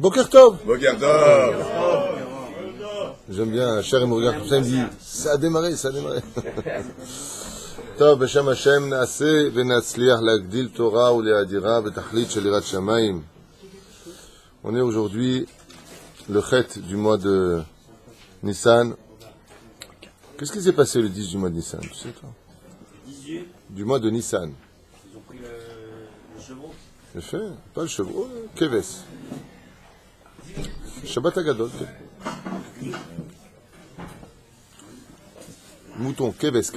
Boker Tov. Boker Tov. J'aime bien, cher et me regarde comme ça, il me dit, ça a démarré. טוב, בשם השם נעשה ונצליח להגדיל תורה ולהאדירה בתכלית של יראת שמיים. On est aujourd'hui le chet du mois de Nissan. Qu'est-ce qui s'est passé le 10 du mois de Nissan, tu sais toi? 18 Du mois de Nissan. Ils ont pris le chevreau. J'ai fait, pas le chevreau, Keves. Shabbat Agadol. Mouton, Keves.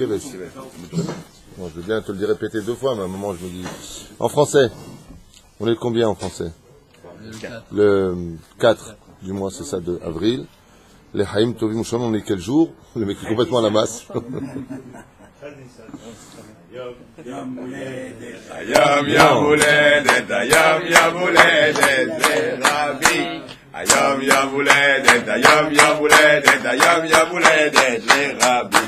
Bon, je veux bien te le dire répéter 2 fois, mais à un moment je me dis... En français, on est le combien en français? Le 4 du mois, c'est ça, de avril. Les Haïm Tovim Shon, on est quel jour? Le mec est complètement à la masse. Ayam Yamuledet, Ayam Yamuledet, le Rabbi. Ayam Yamuledet, Ayam Yamuledet, Ayam Yamuledet, le Rabbi.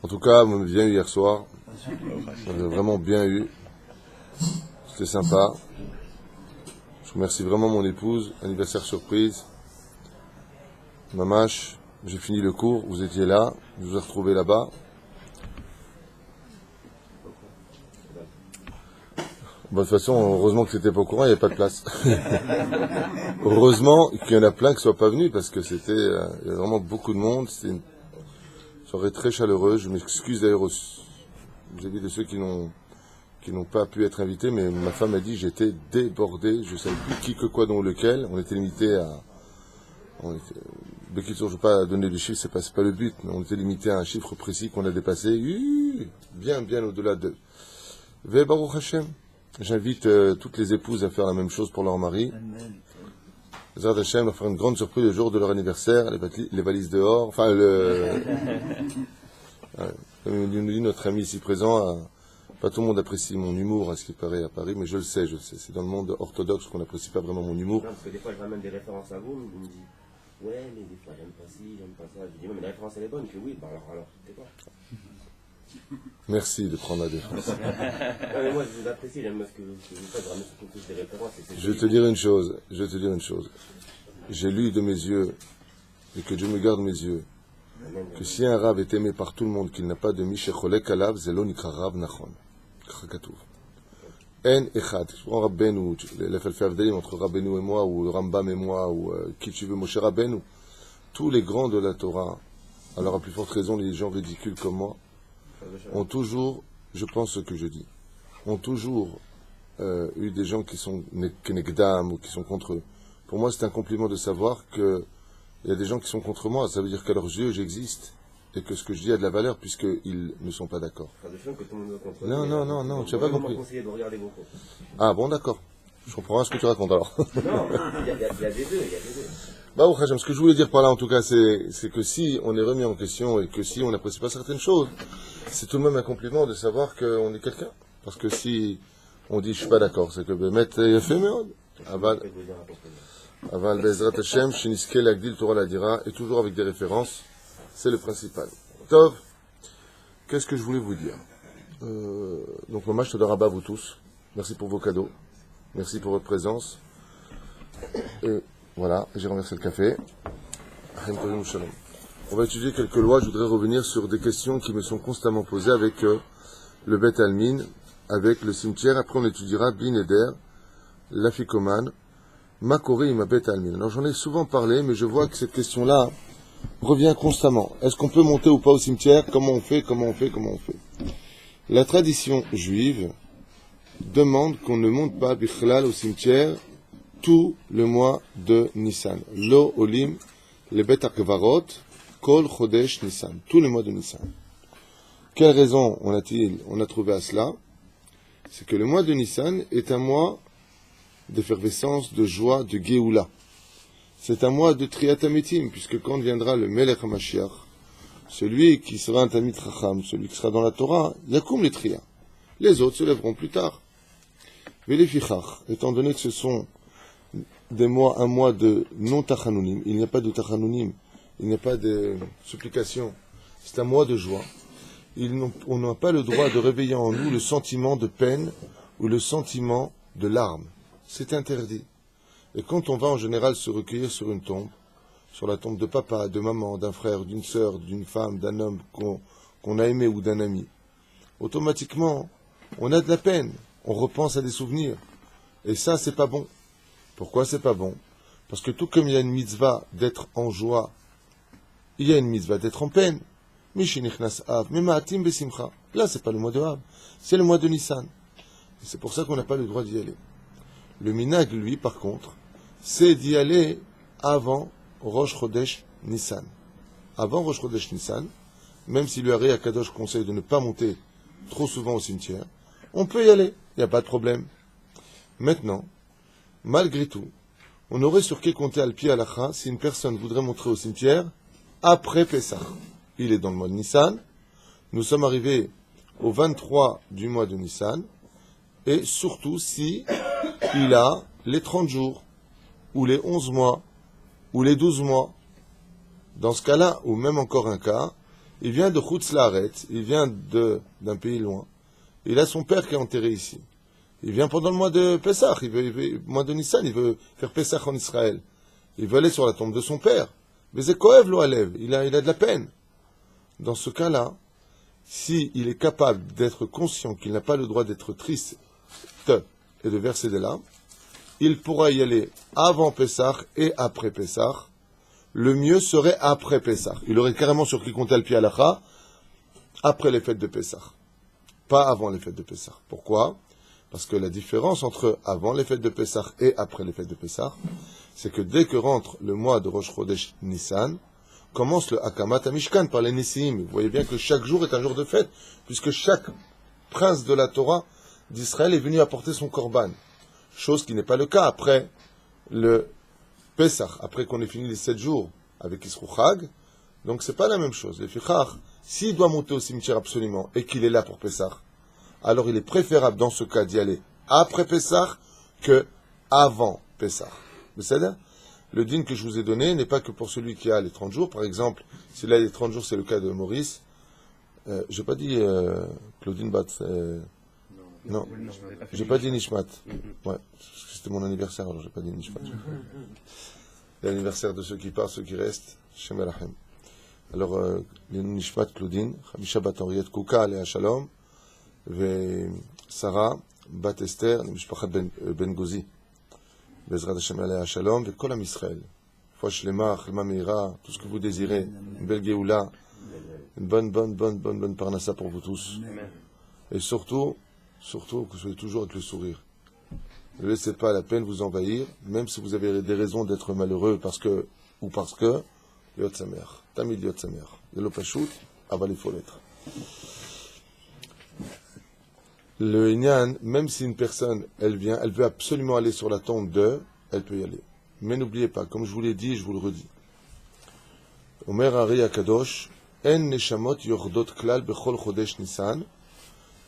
En tout cas, on a bien eu hier soir. On a vraiment bien eu. C'était sympa. Je remercie vraiment mon épouse. Anniversaire surprise. Mamash, j'ai fini le cours. Vous étiez là. Je vous ai retrouvé là-bas. Bon, de toute façon, heureusement que c'était pas au courant, il n'y avait pas de place. Heureusement qu'il y en a plein qui ne soient pas venus parce que c'était, il y avait vraiment beaucoup de monde. C'était une soirée très chaleureuse. Je m'excuse d'ailleurs vis-à-vis de ceux qui n'ont pas pu être invités, mais ma femme a dit j'étais débordé, je ne savais plus qui que quoi dans lequel. On était limité à... Bekitsour, je ne veux pas donner le chiffre, c'est pas le but, mais on était limité à un chiffre précis qu'on a dépassé, bien au-delà de... Ve Baruch Hashem. J'invite toutes les épouses à faire la même chose pour leur mari. Zrat Hashem va faire une grande surprise le jour de leur anniversaire, les valises dehors, enfin comme nous dit notre ami ici présent, pas tout le monde apprécie mon humour à ce qui paraît à Paris, mais je le sais, c'est dans le monde orthodoxe qu'on n'apprécie pas vraiment mon humour. Non, parce que des fois je ramène des références à vous, vous me dites ouais, mais des fois j'aime pas ci, j'aime pas ça. Je dis mais la référence elle est bonne, que oui, bah alors, c'est quoi? Merci de prendre la défense. Non, mais moi je vous apprécie, j'aime ce que vous faites, vraiment surtout tous des références. Je vais te dire une chose, j'ai lu de mes yeux, et que Dieu me garde mes yeux, que si un rave est aimé par tout le monde, qu'il n'a pas de Mishecholek alav, zelo nikra rav nachon. Katuv. En echad. Je prends Rabbeinu, les fait avdelim entre Rabbeinu et moi, ou Rambam et moi, ou qui tu veux, Moshe Rabbeinu. Tous les grands de la Torah, alors à plus forte raison les gens ridicules comme moi, ont toujours, je pense ce que je dis, ont toujours eu des gens qui sont kenegdam ou qui sont contre eux. Pour moi, c'est un compliment de savoir qu'il y a des gens qui sont contre moi. Ça veut dire qu'à leurs yeux, j'existe et que ce que je dis a de la valeur puisqu'ils ne sont pas d'accord. Non, tu n'as pas compris. Ah bon, d'accord. Je comprends rien ce que tu racontes alors. Non, il y a des deux, Bah, ce que je voulais dire par là, en tout cas, c'est que si on est remis en question et que si on n'apprécie pas certaines choses, c'est tout de même un compliment de savoir qu'on est quelqu'un. Parce que si on dit je suis pas d'accord, c'est que Bémet il a fait mieux. Aval Bezrat Hashem, Shiniske Lagdil Torah Ladira, et toujours avec des références, c'est le principal. Tov, qu'est-ce que je voulais vous dire? Donc, Mama, je te donne vous tous. Merci pour vos cadeaux. Merci pour votre présence. Et voilà, j'ai renversé le café. On va étudier quelques lois. Je voudrais revenir sur des questions qui me sont constamment posées avec le Bet Almin, avec le cimetière. Après, on étudiera Bin Eder, l'Afikoman, Makori et ma Bet Almin. Alors, j'en ai souvent parlé, mais je vois que cette question-là revient constamment. Est-ce qu'on peut monter ou pas au cimetière? Comment on fait? La tradition juive demande qu'on ne monte pas Bichlal au cimetière tout le mois de Nissan. Lo olim le bet akvarot kol chodesh Nissan. Tout le mois de Nissan. Quelle raison on a trouvé à cela? C'est que le mois de Nissan est un mois d'effervescence, de joie, de Géoula. C'est un mois de Triatametim, puisque quand viendra le Melech HaMashiach, celui qui sera un Tamid Chacham, celui qui sera dans la Torah, Yakum les Tria. Les autres se lèveront plus tard. Mais les Fichach, étant donné que ce sont un mois de non-tachanunim, il n'y a pas de tachanunim, il n'y a pas de supplication, c'est un mois de joie. on n'a pas le droit de réveiller en nous le sentiment de peine ou le sentiment de larmes. C'est interdit. Et quand on va en général se recueillir sur une tombe, sur la tombe de papa, de maman, d'un frère, d'une sœur, d'une femme, d'un homme qu'on a aimé ou d'un ami, automatiquement, on a de la peine, on repense à des souvenirs. Et ça, c'est pas bon. Pourquoi c'est pas bon? Parce que tout comme il y a une mitzvah d'être en joie, il y a une mitzvah d'être en peine. Mishinichnas Av, Memaatim Besimcha. Là, c'est pas le mois de Av, c'est le mois de Nissan. Et c'est pour ça qu'on n'a pas le droit d'y aller. Le minag, lui, par contre, c'est d'y aller avant Rosh Chodesh Nissan. Avant Rosh Chodesh Nissan, même si le Hari Akadosh conseille de ne pas monter trop souvent au cimetière, on peut y aller, il n'y a pas de problème. Maintenant, malgré tout, on aurait sur qui compter al pied halacha si une personne voudrait monter au cimetière après Pessah. Il est dans le mois de Nissan, nous sommes arrivés au 23 du mois de Nissan, et surtout si il a les 30 jours, ou les 11 mois, ou les 12 mois. Dans ce cas-là, ou même encore un cas, il vient de Chutz Laaretz, il vient d'un pays loin, il a son père qui est enterré ici. Il vient pendant le mois de Pessah, le mois de Nissan, il veut faire Pessah en Israël. Il veut aller sur la tombe de son père. Mais c'est Kohev lo Alev, il a de la peine. Dans ce cas-là, s'il est capable d'être conscient qu'il n'a pas le droit d'être triste et de verser des larmes, il pourra y aller avant Pessah et après Pessah. Le mieux serait après Pessah. Il aurait carrément sur qui compter le pied halacha après les fêtes de Pessah. Pas avant les fêtes de Pessah. Pourquoi? Parce que la différence entre avant les fêtes de Pessah et après les fêtes de Pessah, c'est que dès que rentre le mois de Rosh Chodesh Nissan, commence le Hakamat HaMishkan par les Nissim. Vous voyez bien que chaque jour est un jour de fête, puisque chaque prince de la Torah d'Israël est venu apporter son korban. Chose qui n'est pas le cas après le Pessah, après qu'on ait fini les 7 jours avec Isru Chag. Donc c'est pas la même chose. Les Fichach, s'il doit monter au cimetière absolument et qu'il est là pour Pessah, alors il est préférable dans ce cas d'y aller après Pessah que avant Pessah. Vous savez, le dîne que je vous ai donné n'est pas que pour celui qui a les 30 jours. Par exemple, si là les 30 jours, c'est le cas de Maurice. Je n'ai pas dit Claudine Bat. Non, j'ai pas dit Nishmat. Ouais, c'était mon anniversaire, alors j'ai pas dit Nishmat. L'anniversaire de ceux qui partent, ceux qui restent, Shem Elachem. Alors, les Nishmat Claudine, Chamisha Bat Henriette Kouka, Léa Shalom, et Sarah Bat Esther, Mishpachat Ben Gozi, Bezrat Hashem Léa Shalom, et Kol Am Israël. Foi Shlema, Chelma Meira, tout ce que vous désirez, une belle Géoula, une bonne parnassa pour vous tous. Et surtout, que vous soyez toujours avec le sourire. Ne laissez pas la peine vous envahir, même si vous avez des raisons d'être malheureux parce que, Yot Samer, Tamid Yot Samer. Yelo Pachout, Aval il faut l'être. Le Inyan, même si une personne, elle veut absolument aller sur la tombe elle peut y aller. Mais n'oubliez pas, comme je vous l'ai dit, je vous le redis. Omer Ari Akadosh, En Neshamot Yordot Klal Bechol Chodesh Nissan.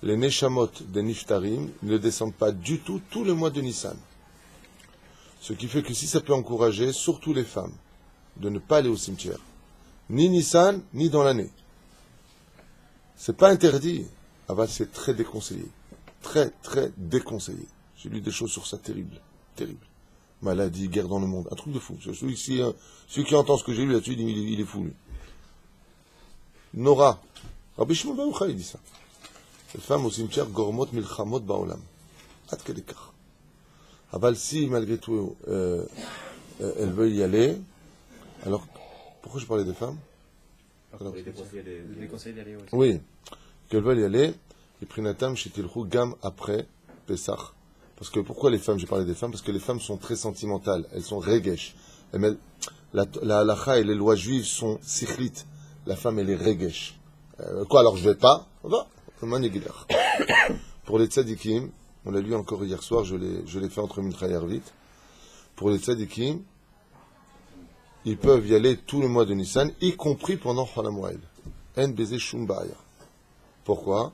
Les Neshamot des Niftarim ne descendent pas du tout le mois de Nissan. Ce qui fait que si ça peut encourager, surtout les femmes, de ne pas aller au cimetière, ni Nissan, ni dans l'année. C'est pas interdit, c'est très déconseillé. Très, très déconseillé. J'ai lu des choses sur ça terribles. Maladie, guerre dans le monde, un truc de fou. Celui qui entend ce que j'ai lu là-dessus, il est fou, lui. Nora. Rabbi Shimon Bar Yochai, il dit ça. Les femmes au cimetière, gormot milchamot baolam. Ad kedekach. Aval, si malgré tout, elles veulent y aller, alors, pourquoi je parlais des femmes? Les conseils d'aller aussi. Oui, qu'elles veulent y aller, et prinatam shetilchu gam après Pessah. Parce que, pourquoi les femmes, j'ai parlé des femmes? Parce que les femmes sont très sentimentales, elles sont regesh. La halacha et les lois juives sont sikhlit. La femme, elle est regesh. Quoi, alors je vais pas? On va. Pour les tzadikim, on l'a lu encore hier soir, je l'ai fait entre Mincha et Arvit. Pour les tzadikim, ils peuvent y aller tout le mois de Nissan, y compris pendant Chol HaMoed. En beze shum ba'aya. Pourquoi?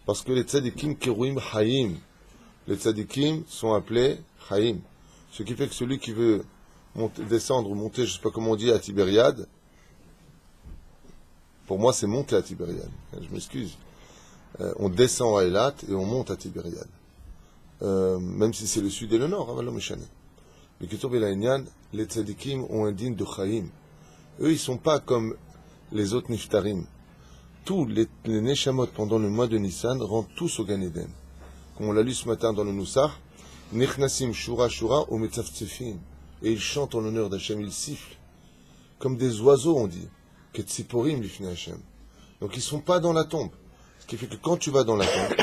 Parce que les tzadikim keruim hayim. Les tzadikim sont appelés hayim. Ce qui fait que celui qui veut descendre ou monter, je ne sais pas comment on dit, à Tibériade, Pour moi, c'est monter à Tibériade. Je m'excuse. On descend à Eilat et on monte à Tibériade. Même si c'est le sud et le nord, hein, mais Ketoub et Laïnian, les tzadikim ont un digne de Chaim. Eux, ils ne sont pas comme les autres niftarim. Tous les neshamot pendant le mois de Nissan rentrent tous au Gan Eden. Comme on l'a lu ce matin dans le Noussar, Nichnasim Shura Shura ou Metzaftsefim. Et ils chantent en l'honneur d'Hachem, ils sifflent. Comme des oiseaux, on dit. Ketsiporim lifnei Hachem. Donc ils ne sont pas dans la tombe. Ce qui fait que quand tu vas dans la tombe,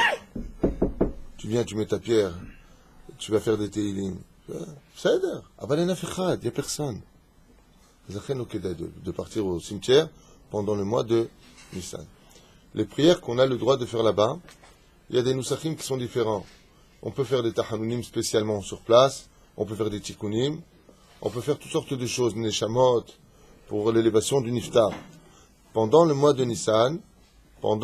tu viens, tu mets ta pierre, tu vas faire des teilim. Ça aide. Avalena Fechad, il n'y a personne. De partir au cimetière pendant le mois de Nissan. Les prières qu'on a le droit de faire là-bas, il y a des nusachim qui sont différents. On peut faire des tahanunim spécialement sur place, on peut faire des tikkunim, on peut faire toutes sortes de choses, neshamot, pour l'élévation du niftar. Pendant le mois de Nissan, on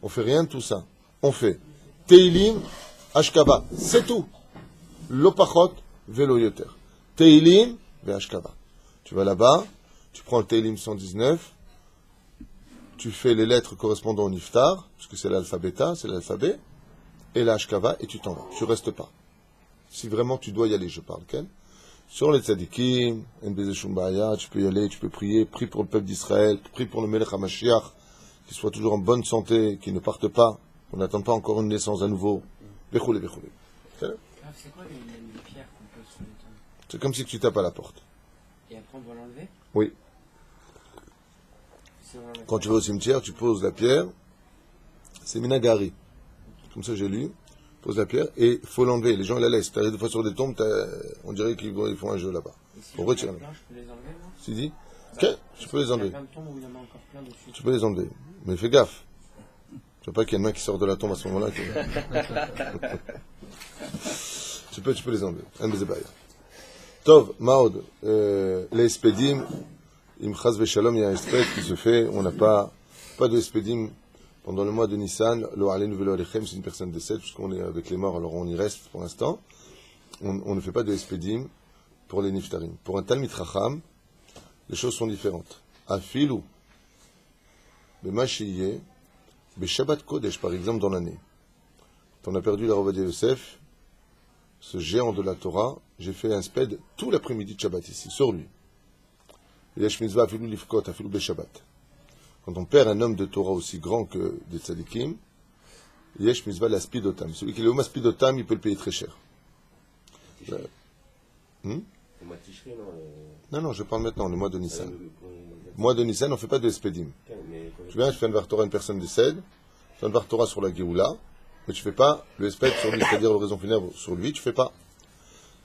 fait rien de tout ça. On fait teilim, ashkava, c'est tout. Lopachot, velo yoter. Teilim, ve ashkava. Tu vas là-bas, tu prends le teilim 119, tu fais les lettres correspondant au niftar, parce que c'est l'alphabet, c'est l'alphabet, et la ashkava, et tu t'en vas. Tu restes pas. Si vraiment tu dois y aller, je parle, Ken. Sur les tzadikim, tu peux y aller, tu peux prier, prie pour le peuple d'Israël, prie pour le Melech HaMashiach, qu'il soit toujours en bonne santé, qu'il ne parte pas, qu'on n'attende pas encore une naissance à nouveau. Bechoulé, bechoulé. C'est quoi les pierres qu'on pose sur les tombes? C'est comme si tu tapes à la porte. Et après on doit l'enlever? Oui. Quand tu vas au cimetière, tu poses la pierre, c'est Minagari. Comme ça j'ai lu. Pose la pierre et il faut l'enlever. Les gens la laissent. Tu arrives des fois sur des tombes, on dirait qu'ils font un jeu là-bas. On retire. Je peux les enlever, moi? Tu dis? Ok, tu peux les enlever. Il y a plein de tombes où il y en a encore plein dessus. Tu peux les enlever. Mais fais gaffe. Tu vois pas qu'il y a une main qui sort de la tombe à ce moment-là. Tu peux les enlever. Un des ébats. Tov, Maud, les espedim, im chas veshalom, il y a un espède qui se fait, on n'a pas de espedim. Pendant le mois de Nissan, lo alenu velo alechem, si une personne décède, puisqu'on est avec les morts, alors on y reste pour l'instant. On ne fait pas de espedim pour les niftarim. Pour un talmid chacham, les choses sont différentes. Afilu, b'mashiye, b'shabbat kodesh, par exemple, dans l'année. On a perdu la Rovadia Yosef, ce géant de la Torah, j'ai fait un sped tout l'après-midi de Shabbat ici, sur lui. Yesh mitzvah afilu lifkot, afilu b'shabbat. Quand on perd un homme de Torah aussi grand que des tzadikim, yesh mitzvah la spidotam. Celui qui est le homme spidotam, il peut le payer très cher. Non, je parle maintenant, le mois de Nissan. Le mois de Nissan, on ne fait pas de espedim. Tu viens, tu fais un var Torah, une personne décède, tu fais un var Torah sur la Géoula, mais tu ne fais pas le esped sur lui, c'est-à-dire l'oraison funèbre sur lui, tu ne fais pas.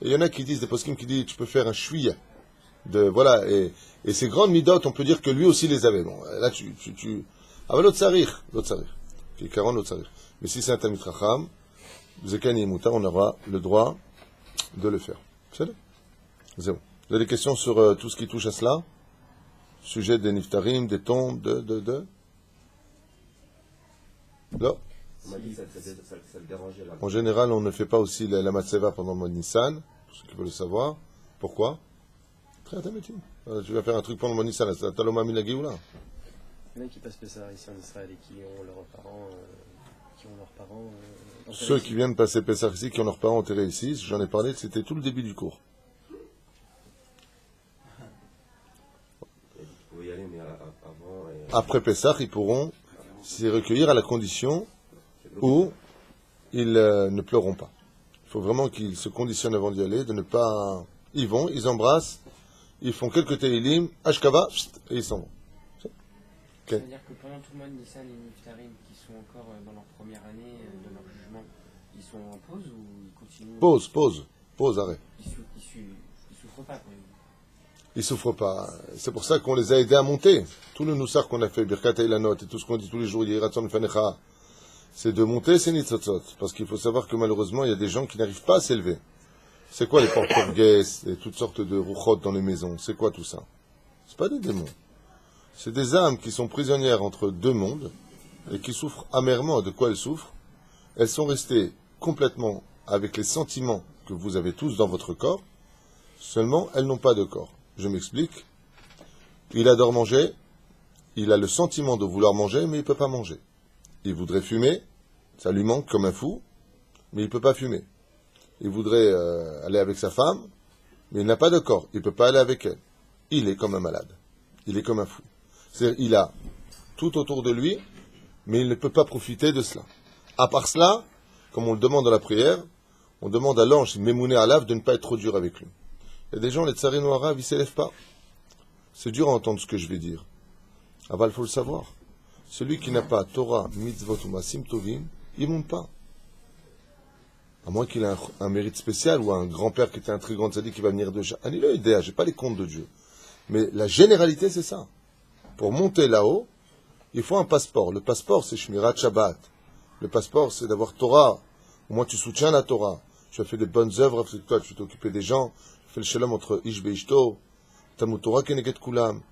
Et il y en a qui disent, des poskim qui disent, tu peux faire un chouïa. Voilà, et ces grandes midot, on peut dire que lui aussi les avait. Bon, là, ah, bah, l'autre sarir. Qui 40 l'autre sarir. Mais si c'est un tamid chacham, zekani et moutar, on aura le droit de le faire. C'est zéro. Vous avez des questions sur tout ce qui touche à cela? Sujet des niftarim, des tombes, Non. On m'a dit que ça le dérangeait là. En général, on ne fait pas aussi la matzeva pendant le mois de Nissan, pour ceux qui veulent le savoir. Pourquoi? Tu vas faire un truc pendant le mois de Nissan, t'as l'homme mis la Géoula. Il y en a qui passent Pessah ici en Israël et qui ont leurs parents. Ceux qui viennent passer Pessah ici, qui ont leurs parents enterrés ici, j'en ai parlé, c'était tout le début du cours. Vous pouvez y aller, mais avant. Après Pessah, ils pourront s'y recueillir à la condition où ils ne pleurront pas. Il faut vraiment qu'ils se conditionnent avant d'y aller, de ne pas. Ils vont, ils embrassent, ils font quelques teilim, ashkava, et ils s'en vont. Ça veut dire que pendant tout le mois de Nissan et Niftarim, qui sont encore dans leur première année de leur jugement, ils sont en pause ou ils continuent? Pause, arrêt. Ils souffrent pas quand même. Ils souffrent pas. C'est pour ça qu'on les a aidés à monter. Tout le noussar qu'on a fait, Birkat Eilanot, et tout ce qu'on dit tous les jours, Yiratzon Fanecha, c'est de monter ces nitzotzot. Parce qu'il faut savoir que malheureusement, il y a des gens qui n'arrivent pas à s'élever. C'est quoi les porte-porgues et toutes sortes de rouchot dans les maisons? C'est quoi tout ça? C'est pas des démons. C'est des âmes qui sont prisonnières entre deux mondes et qui souffrent amèrement. De quoi elles souffrent? Elles sont restées complètement avec les sentiments que vous avez tous dans votre corps, seulement elles n'ont pas de corps. Je m'explique. Il adore manger, il a le sentiment de vouloir manger, mais il ne peut pas manger. Il voudrait fumer, ça lui manque comme un fou, mais il ne peut pas fumer. Il voudrait aller avec sa femme, mais il n'a pas de corps, il ne peut pas aller avec elle. Il est comme un malade, il est comme un fou. C'est-à-dire, il a tout autour de lui, mais il ne peut pas profiter de cela. À part cela, comme on le demande dans la prière, on demande à l'ange Mémouné Alav de ne pas être trop dur avec lui. Il y a des gens, les tsarino arabes, ils ne s'élèvent pas. C'est dur à entendre ce que je vais dire. Aval, il faut le savoir. Celui qui n'a pas Torah, mitzvot ou masim tovim, il ne monte pas. À moins qu'il ait un mérite spécial ou un grand-père qui était un très grand tzaddik qui va venir de Anilo idéa, je n'ai pas les comptes de Dieu. Mais la généralité, c'est ça. Pour monter là-haut, il faut un passeport. Le passeport, c'est Shmirat Shabbat. Le passeport, c'est d'avoir Torah. Au moins, tu soutiens la Torah. Tu as fait des bonnes œuvres, toi, tu t'es occupé des gens. Tu fais le shalom entre Ish et Ishto. Tamut Torah Keneget Kulam. Tu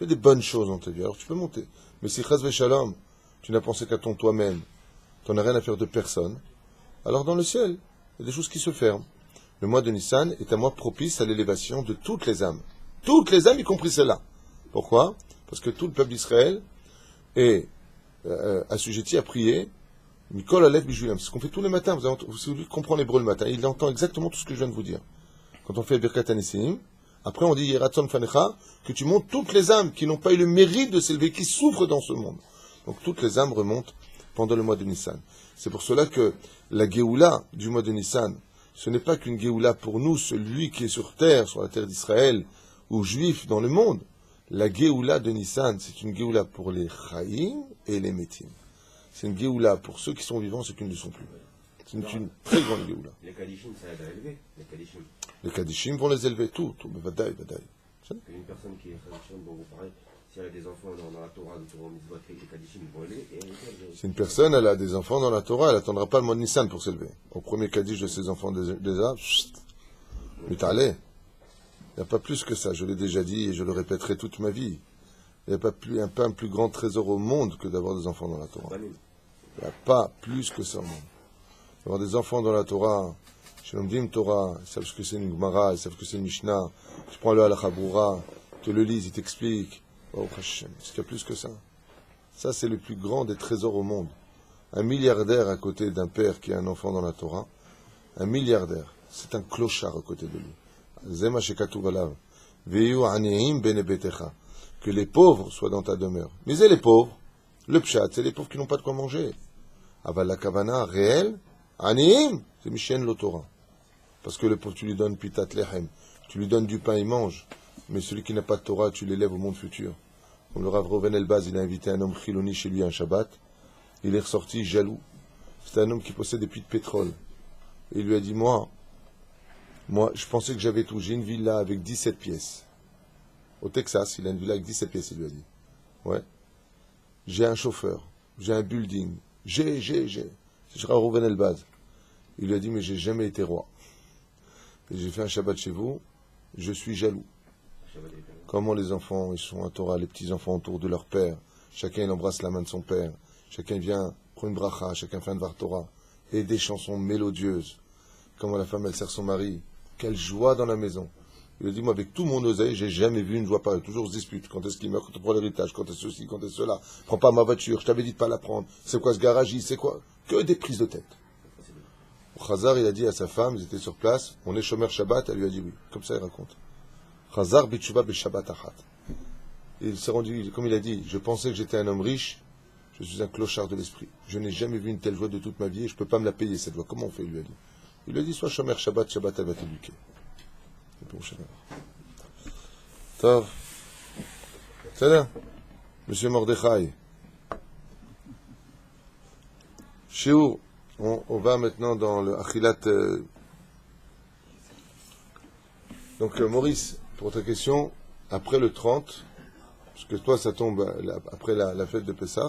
fais des bonnes choses dans ta vie. Alors, tu peux monter. Mais si Chaz Shalom, tu n'as pensé qu'à ton toi-même, tu n'as rien à faire de personne, alors dans le ciel, il y a des choses qui se ferment. Le mois de Nissan est un mois propice à l'élévation de toutes les âmes. Toutes les âmes, y compris celles-là. Pourquoi? Parce que tout le peuple d'Israël est assujetti à prier Mikol Alev Bijulam. C'est ce qu'on fait tous les matins. Si vous comprenez l'hébreu le matin, il entend exactement tout ce que je viens de vous dire. Quand on fait Birkat Anisim, après on dit Yeratzon Fanecha, que tu montes toutes les âmes qui n'ont pas eu le mérite de s'élever, qui souffrent dans ce monde. Donc toutes les âmes remontent pendant le mois de Nissan. C'est pour cela que la Géoula du mois de Nissan, ce n'est pas qu'une Géoula pour nous, celui qui est sur la terre d'Israël, ou juif dans le monde. La Géoula de Nissan, c'est une Géoula pour les Chaïm et les Métim. C'est une Géoula pour ceux qui sont vivants, ceux qui ne le sont plus. C'est une très grande Géoula. Les Kadishim, ça aide à élever. Les Kadishim vont les élever, tout. Mais Vadaï. Une personne qui est Kadishim, dont vous parlez, si elle a des enfants dans la Torah, les Kadishim vont élever. Si une personne elle a des enfants dans la Torah, elle n'attendra pas le mois de Nissan pour s'élever. Au premier Kaddish de ses enfants déjà, mais t'allais. Il n'y a pas plus que ça, je l'ai déjà dit et je le répéterai toute ma vie. Il n'y a pas un plus grand trésor au monde que d'avoir des enfants dans la Torah. Il n'y a pas plus que ça au monde. Avoir des enfants dans la Torah, Shalom Torah, ils savent ce que c'est une Gemara, ils savent ce que c'est une Mishnah. Tu prends le Halakha Broura, te le lis, il t'explique. Oh Hashem, est-ce qu'il y a plus que ça? Ça, c'est le plus grand des trésors au monde. Un milliardaire à côté d'un père qui a un enfant dans la Torah, un milliardaire, c'est un clochard à côté de lui. Zema shekatuv alav, veyu aniim bene betecha, que les pauvres soient dans ta demeure. Mais et les pauvres, le pshat, c'est les pauvres qui n'ont pas de quoi manger. Aval la kavana réelle, aniim, c'est Mishen lo Torah. Parce que le pauvre, tu lui donnes pitat lechem, tu lui donnes du pain, il mange. Mais celui qui n'a pas de Torah, tu l'élèves au monde futur. Comme le Rav Roven Elbaz, il a invité un homme chiloni chez lui un Shabbat. Il est ressorti jaloux. C'était un homme qui possède des puits de pétrole. Et il lui a dit, moi, je pensais que j'avais tout. J'ai une villa avec 17 pièces. Au Texas, il a une villa avec 17 pièces, il lui a dit. Ouais. J'ai un chauffeur. J'ai un building. C'est Rav Roven Elbaz. Il lui a dit, mais j'ai jamais été roi. Et j'ai fait un Shabbat chez vous. Je suis jaloux. Comment les enfants, ils sont à Torah, les petits-enfants autour de leur père. Chacun, il embrasse la main de son père. Chacun vient prendre une bracha, chacun fait un dvar Torah. Et des chansons mélodieuses. Comment la femme, elle sert son mari. Quelle joie dans la maison. Il a dit, moi, avec tout mon oseille, j'ai jamais vu une joie pareille. Toujours on se dispute. Quand est-ce qu'il meurt, quand on prend l'héritage, quand est-ce ceci, quand est-ce cela. Prends pas ma voiture, je t'avais dit de pas la prendre. C'est quoi ce garage, c'est quoi? Que des prises de tête. Chazar, il a dit à sa femme, ils étaient sur place, on est chômeur Shabbat, elle lui a dit oui. Comme ça, il raconte. Chazar bitshuva beshabbat achat. Il s'est rendu, comme il a dit, je pensais que j'étais un homme riche, je suis un clochard de l'esprit. Je n'ai jamais vu une telle joie de toute ma vie et je ne peux pas me la payer, cette joie. Comment on fait, il lui a dit. Il lui a dit, sois chômeur Shabbat, Shabbat, elle va t'éduquer. C'est bon, Shabbat. Tov. C'est là. Monsieur Mordechai. Shiur. On va maintenant dans le Achilat. Donc, Maurice, pour ta question, après le 30, parce que toi, ça tombe après la fête de Pessah,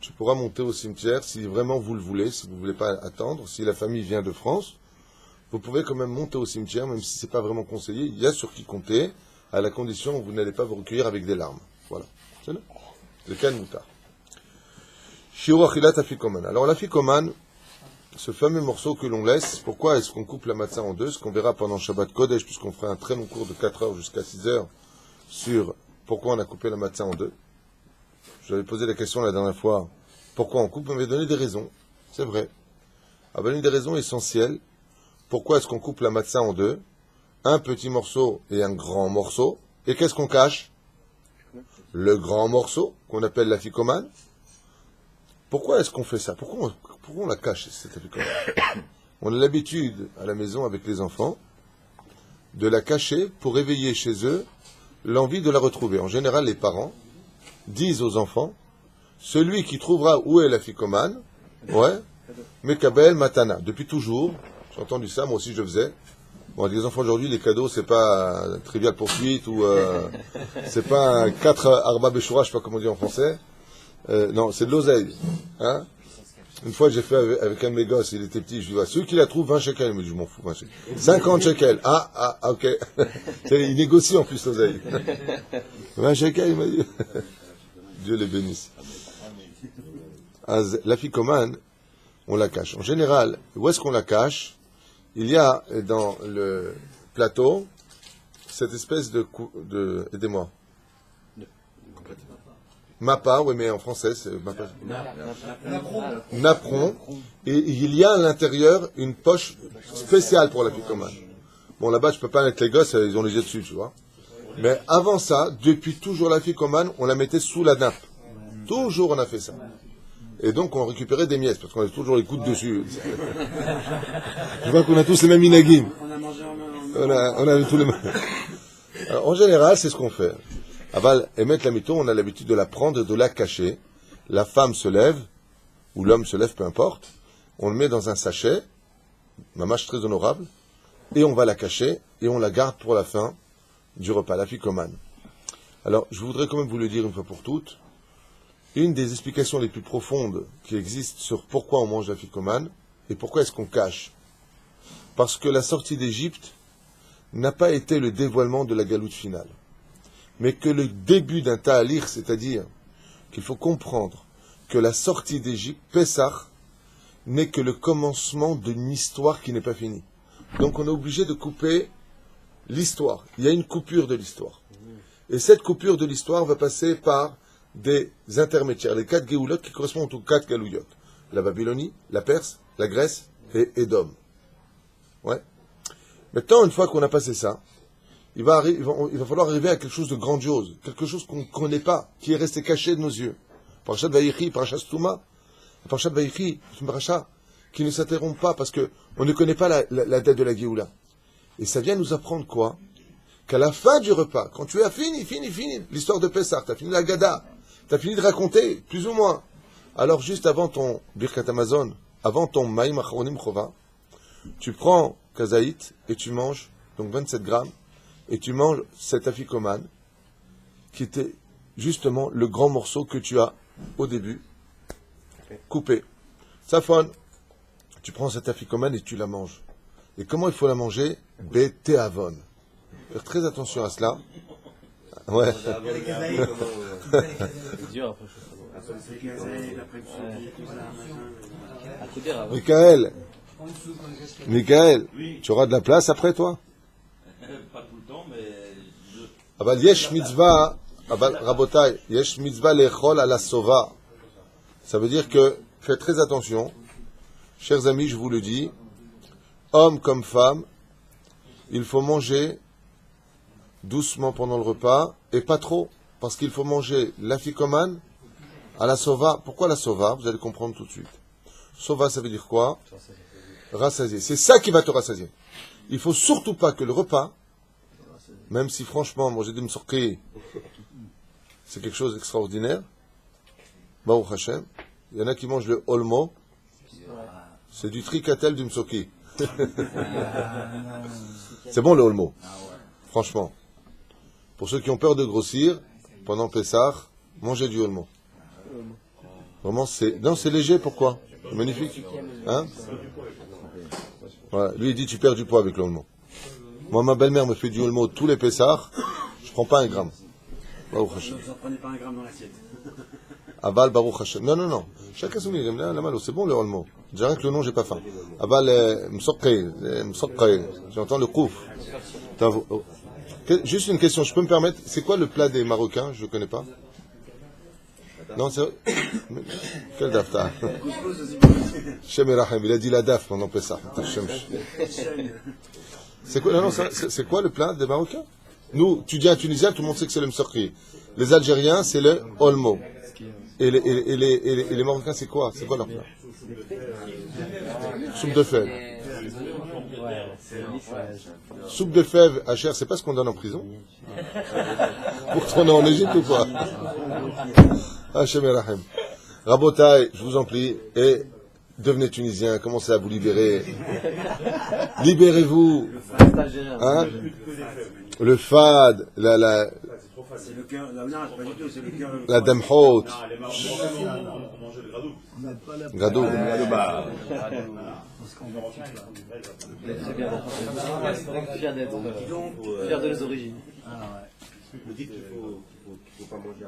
tu pourras monter au cimetière si vraiment vous le voulez, si vous ne voulez pas attendre. Si la famille vient de France, vous pouvez quand même monter au cimetière, même si ce n'est pas vraiment conseillé. Il y a sur qui compter, à la condition où vous n'allez pas vous recueillir avec des larmes. Voilà. C'est le cas de Moutar. Shiur Achilat Afikoman. Alors, l'Afikoman, ce fameux morceau que l'on laisse, pourquoi est-ce qu'on coupe la matzah en deux? Ce qu'on verra pendant Shabbat Kodesh, puisqu'on fera un très long cours de 4 heures jusqu'à 6 heures sur pourquoi on a coupé la matzah en deux. J'avais posé la question la dernière fois, pourquoi on coupe? On m'avait donné des raisons, c'est vrai. Ah ben, une des raisons essentielles, pourquoi est-ce qu'on coupe la matzah en deux? Un petit morceau et un grand morceau. Et qu'est-ce qu'on cache? Le grand morceau, qu'on appelle la ficomane. Pourquoi est-ce qu'on fait ça? Pourquoi on la cache, cette ficomane? On a l'habitude, à la maison, avec les enfants, de la cacher pour éveiller chez eux l'envie de la retrouver. En général, les parents disent aux enfants, celui qui trouvera où est la ficomane, ouais, Mekabel Matana. Depuis toujours, j'ai entendu ça, moi aussi je le faisais. Bon, les enfants aujourd'hui, les cadeaux, c'est pas un trivial poursuite ou c'est pas un 4 arba beshura, je sais pas comment on dit en français. Non, c'est de l'oseille. Hein? Une fois, j'ai fait avec un de mes gosses, il était petit, je lui dis, celui qui la trouve, 20 shekels. Il me dit, je m'en fous, 20 shekels. 50 shekels. Ah, ok. Il négocie en plus l'oseille. 20 shekels, il m'a dit. Dieu les bénisse. La ficomane, on la cache. En général, où est-ce qu'on la cache? Il y a dans le plateau cette espèce de aidez-moi. Mappa, oui, mais en français, c'est mappa. Napron. Et il y a à l'intérieur une poche spéciale pour la ficomane. Bon, là-bas, je peux pas mettre les gosses, ils ont les yeux dessus, tu vois. Mais avant ça, depuis toujours la ficomane, on la mettait sous la nappe. Toujours on a fait ça. Et donc on récupérait des miettes, parce qu'on avait toujours les coudes dessus. Je vois qu'on a tous les mêmes minagim. On a tous les mêmes. Alors, en général, c'est ce qu'on fait. Aval et mettre la mito, on a l'habitude de la prendre et de la cacher. La femme se lève, ou l'homme se lève, peu importe. On le met dans un sachet, ma mâche très honorable, et on va la cacher, et on la garde pour la fin du repas, la ficomane. Alors, je voudrais quand même vous le dire une fois pour toutes. Une des explications les plus profondes qui existent sur pourquoi on mange la ficomane et pourquoi est-ce qu'on cache. Parce que la sortie d'Égypte n'a pas été le dévoilement de la galoute finale, mais que le début d'un ta'alir, c'est-à-dire qu'il faut comprendre que la sortie d'Égypte, Pessah, n'est que le commencement d'une histoire qui n'est pas finie. Donc on est obligé de couper l'histoire. Il y a une coupure de l'histoire. Et cette coupure de l'histoire va passer par des intermédiaires, les 4 géoulotes qui correspondent aux 4 galouyotes. La Babylonie, la Perse, la Grèce et Édom. Ouais. Maintenant, une fois qu'on a passé ça, il va falloir arriver à quelque chose de grandiose, quelque chose qu'on ne connaît pas, qui est resté caché de nos yeux. Parashat Vayechi, Parashat Stouma, Parashat Vayechi, c'est une parasha qui ne s'interrompt pas parce que on ne connaît pas la date de la Géoula. Et ça vient nous apprendre quoi? Qu'à la fin du repas, quand tu as fini l'histoire de Pessah, tu as fini la Gada, tu as fini de raconter, plus ou moins. Alors juste avant ton Birkat Amazon, avant ton Maïm Achronim Chova, tu prends Kazaït et tu manges, donc 27 grammes, et tu manges cet afikoman, qui était justement le grand morceau que tu as, au début, coupé. Safon, tu prends cet afikoman et tu la manges. Et comment il faut la manger? Bétéavon. Faire très attention à cela. Ouais. C'est dur après, Michael, tu auras de la place après toi? Pas tout le temps, mais... Aval yesh mitzvah, aval rabotai, yesh mitzvah lechol ala sova. Ça veut dire que, faites très attention, chers amis, je vous le dis, hommes comme femmes, il faut manger doucement pendant le repas, et pas trop, parce qu'il faut manger l'afikoman à la sova. Pourquoi la sova? Vous allez comprendre tout de suite. Sova, ça veut dire quoi? Rassasier. C'est ça qui va te rassasier. Il faut surtout pas que le repas, même si franchement, manger des msorki, c'est quelque chose d'extraordinaire, Baruch Hashem, il y en a qui mangent le olmo, c'est du tricatel du msorki. C'est bon le olmo, franchement. Pour ceux qui ont peur de grossir, pendant Pessah, mangez du olmo. Vraiment, c'est léger, pourquoi? C'est magnifique. Hein? Voilà. Lui, il dit, tu perds du poids avec l'olmo. Moi, ma belle-mère me fait du olmo tous les Pessah, je prends pas un gramme. Baruch Hashem. Vous en prenez pas un gramme dans l'assiette. Aval Baruch Hashem. Non. Chacun son idée. C'est bon le olmo. Déjà rien que le nom, j'ai pas faim. Aval Msokre. J'entends le kouf. Juste une question, je peux me permettre, c'est quoi le plat des Marocains? Je ne connais pas. Non, c'est... Quel daf t'as? Shem Erachem, il a dit la daf pendant Pessah. C'est quoi, non, c'est quoi le plat des Marocains? Nous, tu dis un Tunisien, tout le monde sait que c'est le msorki. Les Algériens, c'est le olmo. Et les Marocains, c'est quoi? C'est quoi leur plat? Soupe de fèves. Soupe de fèves à chair, c'est pas ce qu'on donne en prison? Pour tourner en Égypte ou quoi? Hachem Erachem. Rabotai, je vous en prie, et devenez Tunisien, commencez à vous libérer. Libérez-vous. Hein? Le fad, la C'est le cœur, non, c'est pas du tout, c'est le cœur. la dame haute. Non, les Marocains on mangeait le gradou. Gadou. C'est bien d'être fier d'être fier de nos origines. Vous dites qu'il faut pas manger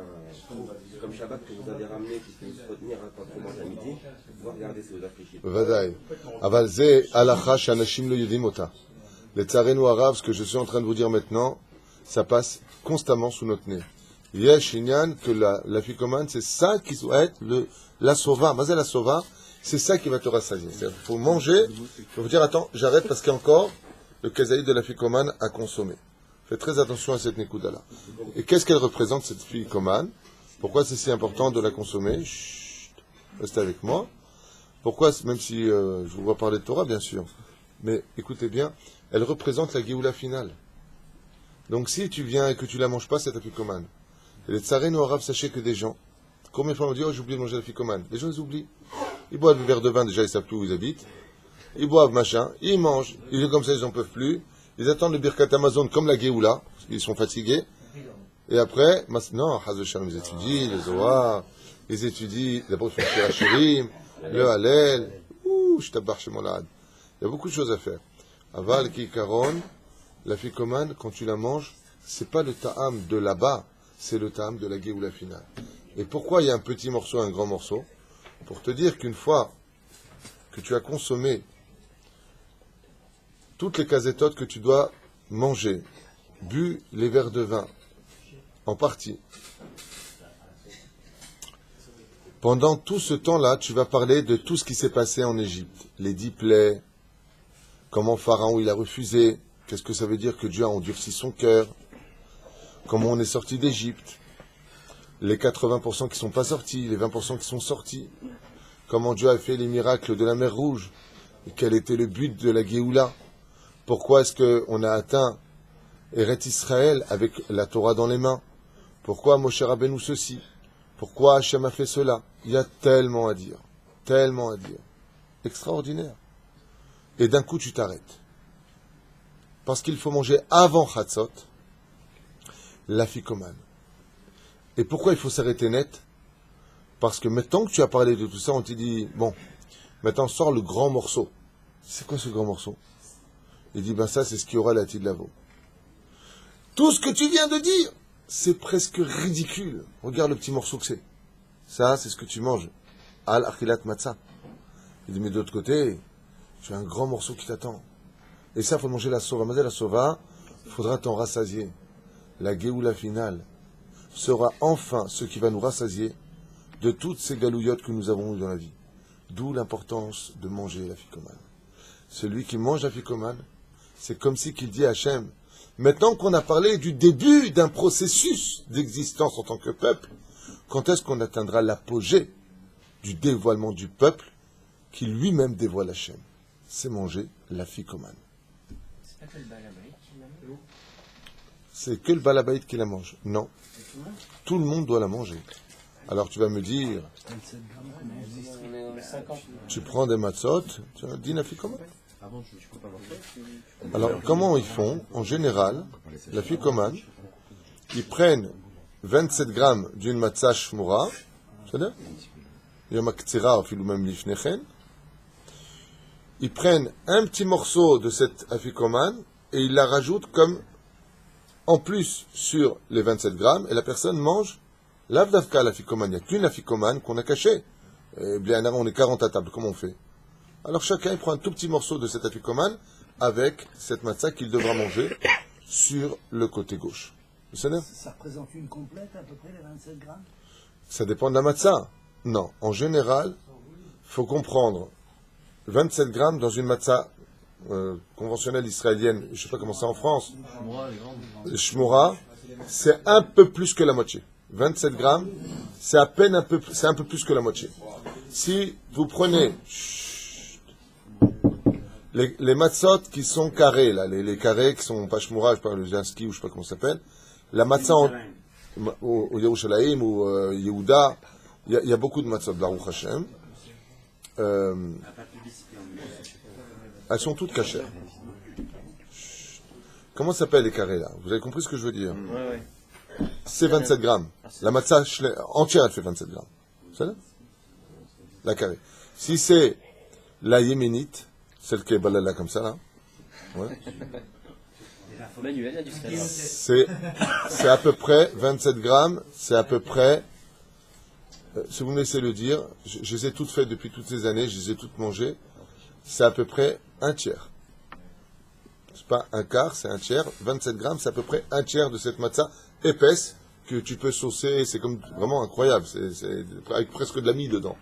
comme Shabbat que vous avez ramené, puisque vous se retenir quand on mange à midi. Vous regardez si vous réfléchissez. Vadaï. Aval ze halacha shanashim lo yodim ota. Letzarenu arav, ce que je suis en train de vous dire maintenant, ça passe constamment sous notre nez. Yesh inyan, que la ficomane, c'est ça qui doit être la sova. Mazel la sova, c'est ça qui va te rassasier. Il faut manger, il faut vous dire, attends, j'arrête parce qu'il y a encore le kazaïd de la ficomane à consommer. Faites très attention à cette nekuda-là. Et qu'est-ce qu'elle représente, cette ficomane? Pourquoi c'est si important de la consommer? Chut, restez avec moi. Pourquoi, même si je vous vois parler de Torah, bien sûr, mais écoutez bien, elle représente la Géoula finale. Donc si tu viens et que tu la manges pas, c'est ta ficomane. Et les tsarens arabes, sachez que des gens, combien de fois on dit, oh j'ai oublié de manger la ficomane? Les gens ils oublient. Ils boivent le verre de vin, déjà ils savent plus où ils habitent. Ils boivent machin, ils mangent, ils sont comme ça, ils n'en peuvent plus. Ils attendent le Birkat Amazon comme la Géoula, parce qu'ils sont fatigués. Et après, non, Hazeshalom, ils étudient, les Zohar, ils étudient, d'abord ils font le Shirim, le Hallel, je tabarre chez Molad. Il y a beaucoup de choses à faire. Aval, Kikaron, la ficomane, quand tu la manges, c'est pas le ta'am de là-bas, c'est le ta'am de la Géoula finale. Et pourquoi il y a un petit morceau, un grand morceau? Pour te dire qu'une fois que tu as consommé toutes les casetotes que tu dois manger, bu les verres de vin, en partie. Pendant tout ce temps-là, tu vas parler de tout ce qui s'est passé en Égypte. Les 10 plaies, comment Pharaon il a refusé, qu'est-ce que ça veut dire que Dieu a endurci son cœur, comment on est sorti d'Égypte, les 80% qui ne sont pas sortis, les 20% qui sont sortis, comment Dieu a fait les miracles de la mer Rouge, et quel était le but de la Géoula, pourquoi est-ce qu'on a atteint Eretz Israël avec la Torah dans les mains, pourquoi Moshe Rabbeinu ceci, pourquoi Hachem a fait cela. Il y a tellement à dire, extraordinaire. Et d'un coup tu t'arrêtes. Parce qu'il faut manger avant Chatzot, la ficomane. Et pourquoi il faut s'arrêter net? Parce que maintenant que tu as parlé de tout ça, on t'a dit, bon, maintenant sors le grand morceau. C'est quoi ce grand morceau? Il dit, ben ça c'est ce qu'il y aura à la Tidlavo. Tout ce que tu viens de dire, c'est presque ridicule. Regarde le petit morceau que c'est. Ça, c'est ce que tu manges. Al-Achilat Matzah. Il dit, mais de l'autre côté, tu as un grand morceau qui t'attend. Et ça, il faut manger la sova. Mais la sova, il faudra t'en rassasier. La Géoula finale sera enfin ce qui va nous rassasier de toutes ces galouillottes que nous avons eues dans la vie. D'où l'importance de manger la ficomane. Celui qui mange la ficomane, c'est comme si qu'il dit à Hachem, maintenant qu'on a parlé du début d'un processus d'existence en tant que peuple, quand est-ce qu'on atteindra l'apogée du dévoilement du peuple qui lui-même dévoile Hachem? C'est manger la ficomane. C'est pas que le balabaït qui la mange? C'est que le balabaït qui la mange? Non. Tout le monde doit la manger. Alors tu vas me dire, On est dans les 50. tu prends des matzot, tu dis la ficomane. Alors, comment ils font? En général, la ficomane, ils prennent 27 grammes d'une matzah shmura, c'est-à-dire, yom ha'ktsira, ou même lifnechen, ils prennent un petit morceau de cette aficomane et ils la rajoutent comme en plus sur les 27 grammes, et la personne mange l'avdavka, l'aficomane. Il n'y a qu'une aficomane qu'on a cachée. Et bien, on est 40 à table, comment on fait? Alors chacun il prend un tout petit morceau de cette aficomane avec cette matzah qu'il devra manger sur le côté gauche. Vous savez? Ça représente une complète à peu près, les 27 grammes? Ça dépend de la matzah. Non, en général, il faut comprendre 27 grammes dans une matzah conventionnelle israélienne, je ne sais pas comment c'est en France, shmora, c'est un peu plus que la moitié. 27 grammes, c'est à peine un peu plus que la moitié. Si vous prenez les matzot qui sont carrés, là, les carrés qui sont pas shmora, je sais pas, le Jansky ou je sais pas comment ça s'appelle, la matzah au Yerushalayim ou Yehuda, il y a beaucoup de matzot, Baruch Hashem. Elles sont toutes cachères. Comment s'appellent les carrés là? Vous avez compris ce que je veux dire? Ouais. C'est 27 grammes. La matzah entière, elle fait 27 grammes. C'est ça? La carré. Si c'est la yéménite, celle qui est balala comme ça là, ouais. Manuel, il y a du stress. C'est à peu près 27 grammes, c'est à peu près, si vous me laissez le dire, je les ai toutes faites depuis toutes ces années, je les ai toutes mangées, c'est à peu près un tiers. C'est pas un quart, c'est un tiers. 27 grammes, c'est à peu près un tiers de cette matzah épaisse que tu peux saucer, c'est comme vraiment incroyable, c'est avec presque de la mie dedans.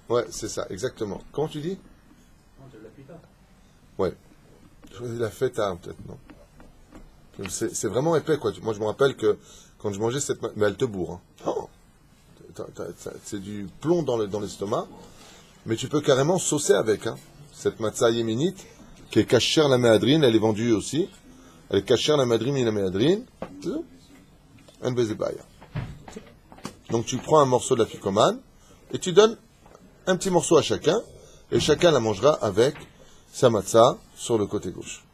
Ouais, c'est ça, exactement. Comment tu dis? Ouais. La feta, peut-être, non. C'est vraiment épais, quoi. Moi, je me rappelle que quand je mangeais cette... Mais elle te bourre. Hein. Oh, c'est du plomb dans l'estomac. Mais tu peux carrément saucer avec. Hein. Cette matzah yéménite, qui est kasher la méadrine, elle est vendue aussi. Elle est kasher la méadrine et la méadrine. Un bezebaya. Donc, tu prends un morceau de la ficomane et tu donnes un petit morceau à chacun. Et chacun la mangera avec sa matzah sur le côté gauche.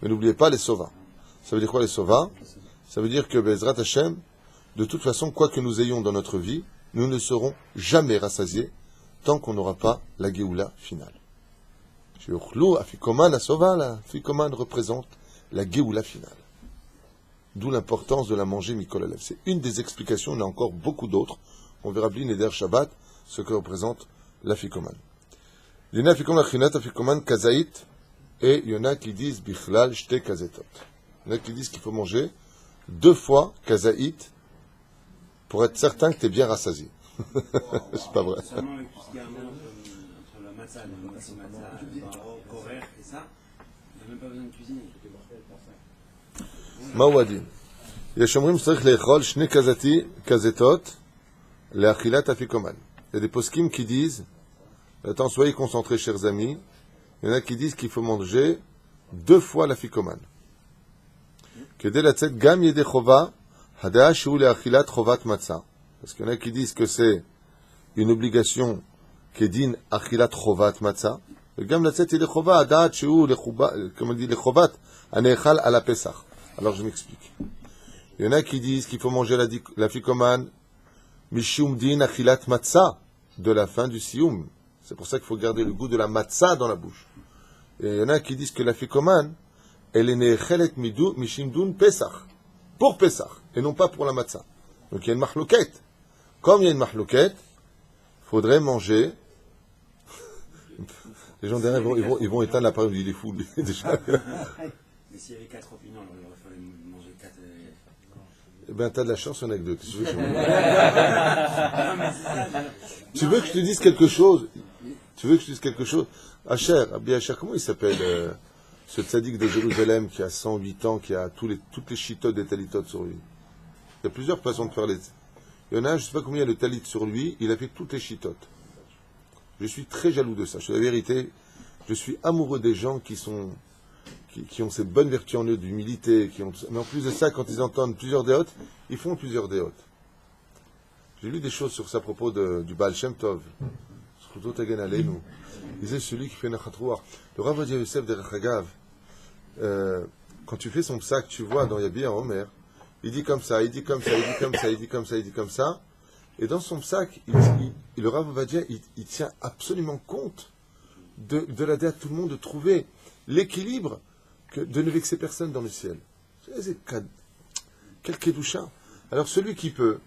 Mais n'oubliez pas les sovas. Ça veut dire quoi les sovas? Ça veut dire que Bezrat Hashem, de toute façon, quoi que nous ayons dans notre vie, nous ne serons jamais rassasiés tant qu'on n'aura pas la Géoula finale. Afikoman, la sova, la Afikoman représente la Géoula finale. D'où l'importance de la manger Mikol Alev. C'est une des explications, il y en a encore beaucoup d'autres. On verra Blin Eder Shabbat, ce que représente l'Afikoman. L'Ina Afikoman Achinat, Afikoman Kazaït, et il y en a qui disent Bichlal Shte Kazetot. Il y en a qui disent qu'il faut manger 2 fois Kazaït pour être certain que tu es bien rassasié. C'est pas vrai. Seulement avec tout ce qu'il y a entre la matzah, le matzah, horaire et ça, il n'y a même pas besoin de cuisiner. Maouadin. יש אומרים שצריך לאכול 2 kazetot לאכילת אפיקומן. Il y a des poskim qui disent, attends, soyez concentrés chers amis, il y en a qui disent qu'il faut manger 2 fois l'afikoman. כדי לצאת גם ידי חובה, הדעה שהוא לאכילת חובת מצה. Parce qu'il y en a qui disent que c'est une obligation qui est dîne achilat chovat matzah. Et גם לצאת ידי חובה, הדעה שהוא comme on dit, לחובת הנאכל על הפסח. Alors je m'explique. Il y en a qui disent qu'il faut manger l'afikoman mishum din achilat matzah, de la fin du sioum. C'est pour ça qu'il faut garder le goût de la matzah dans la bouche. Et il y en a qui disent que l'afikoman, elle est nechelet mishimdun pesach, pour pesach, et non pas pour la matzah. Donc il y a une mahlouquette. Comme il y a une mahlouquette, il faudrait manger. Les gens derrière ils vont éteindre l'appareil, il est fou, lui, déjà. Mais s'il y avait 4 opinions, alors il aurait fallu manger 4. Eh bien, t'as de la chance, on est que 2. Tu veux que je te dise quelque chose? Asher, Abbi Asher, comment il s'appelle ce tzaddik de Jérusalem qui a 108 ans, qui a toutes les chitotes des talitotes sur lui? Il y a plusieurs façons de faire les... Il y en a un, je ne sais pas combien il y a de talit sur lui, il a fait toutes les chitotes. Je suis très jaloux de ça. C'est la vérité. Je suis amoureux des gens qui ont cette bonne vertu en eux d'humilité. Mais en plus de ça, quand ils entendent plusieurs déotes, ils font plusieurs déotes. J'ai lu des choses sur ça à propos du Baal Shem Tov. Il disait celui qui fait Nachatrouar. Le Rav Ovadia Yosef de Rachagav, quand tu fais son psaque, tu vois dans Yabi en Omer, il dit comme ça, il dit comme ça, il dit comme ça, il dit comme ça, il dit comme ça. Et dans son psaque, le Rav Ovadia, il tient absolument compte de l'aider à tout le monde de trouver l'équilibre de ne vexer personne dans le ciel. Quel kedusha. Alors celui qui peut,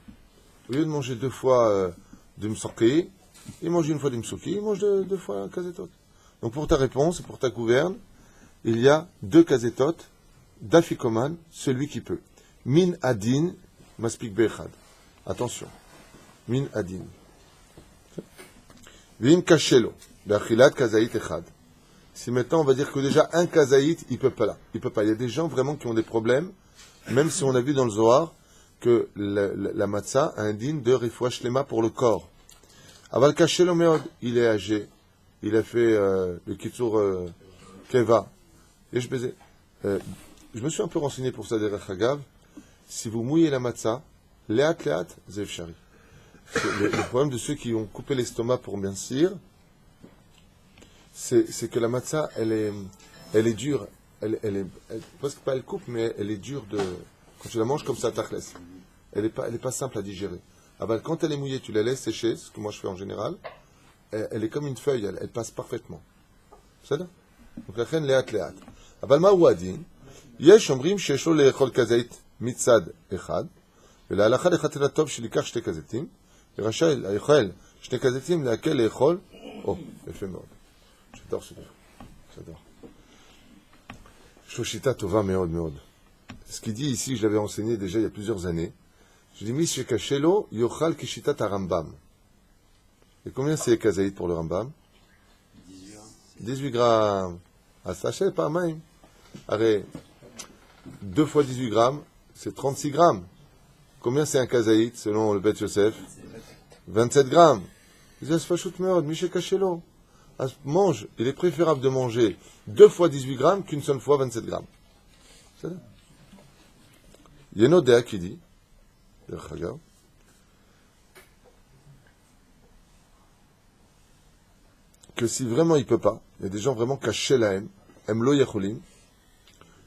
au lieu de manger 2 fois de msoké, il mange 1 fois de msoké, il mange 2 fois kazetot. Donc pour ta réponse et pour ta gouverne, il y a 2 kazetot d'afikoman, celui qui peut. Min adin maspik bechad. Attention. Min adin. Vim kashelo. Be'achilat kazaït echad. Si maintenant on va dire que déjà un kazaït, il peut pas là. Il peut pas. Il y a des gens vraiment qui ont des problèmes, même si on a vu dans le Zohar que la matzah a un digne de refoua shlema pour le corps. Aval kashelo meod. Il est âgé. Il a fait le kitsur keva. Et je me suis un peu renseigné pour ça derrière Hagav. Si vous mouillez la matzah, léat, zev shari. Le problème de ceux qui ont coupé l'estomac pour mincir, c'est que la matzah, elle est dure. Presque pas elle coupe, mais elle est dure de. Quand tu la manges comme ça, tachles. Elle est pas simple à digérer. Aval, quand elle est mouillée, tu la laisses sécher, ce que moi je fais en général. Elle est comme une feuille, elle passe parfaitement. C'est ça? Donc la reine léat. Aval ma ouadin, yesh omrim sheshlo leechol kazait mitzad echad, ולהלכה לכתר הטוב שליקח שתי כזיתים, ורשאי לאכול שתי כזיתים להקל לאכול, יפה מאוד. j'adore ce livre. j'adore. Shoshita tova מאוד מאוד. Ce qu'il dit ici, je l'avais enseigné déjà il y a plusieurs années. Je dis, Mish shekashelo yochal kishitat harambam. Et combien c'est kazaït pour le Rambam? 18 grammes. Ah, sachez, pas même. Arrête. 2 fois 18 grammes, c'est 36 grammes. Combien c'est un kazaït, selon le Beth Yosef? 27 grammes. Il dit, mange. Il est préférable de manger 2 fois 18 grammes qu'une seule fois 27 grammes. C'est ça? Il y a une autre qui dit, que si vraiment il ne peut pas, il y a des gens vraiment cachés la haine, lo yacholim,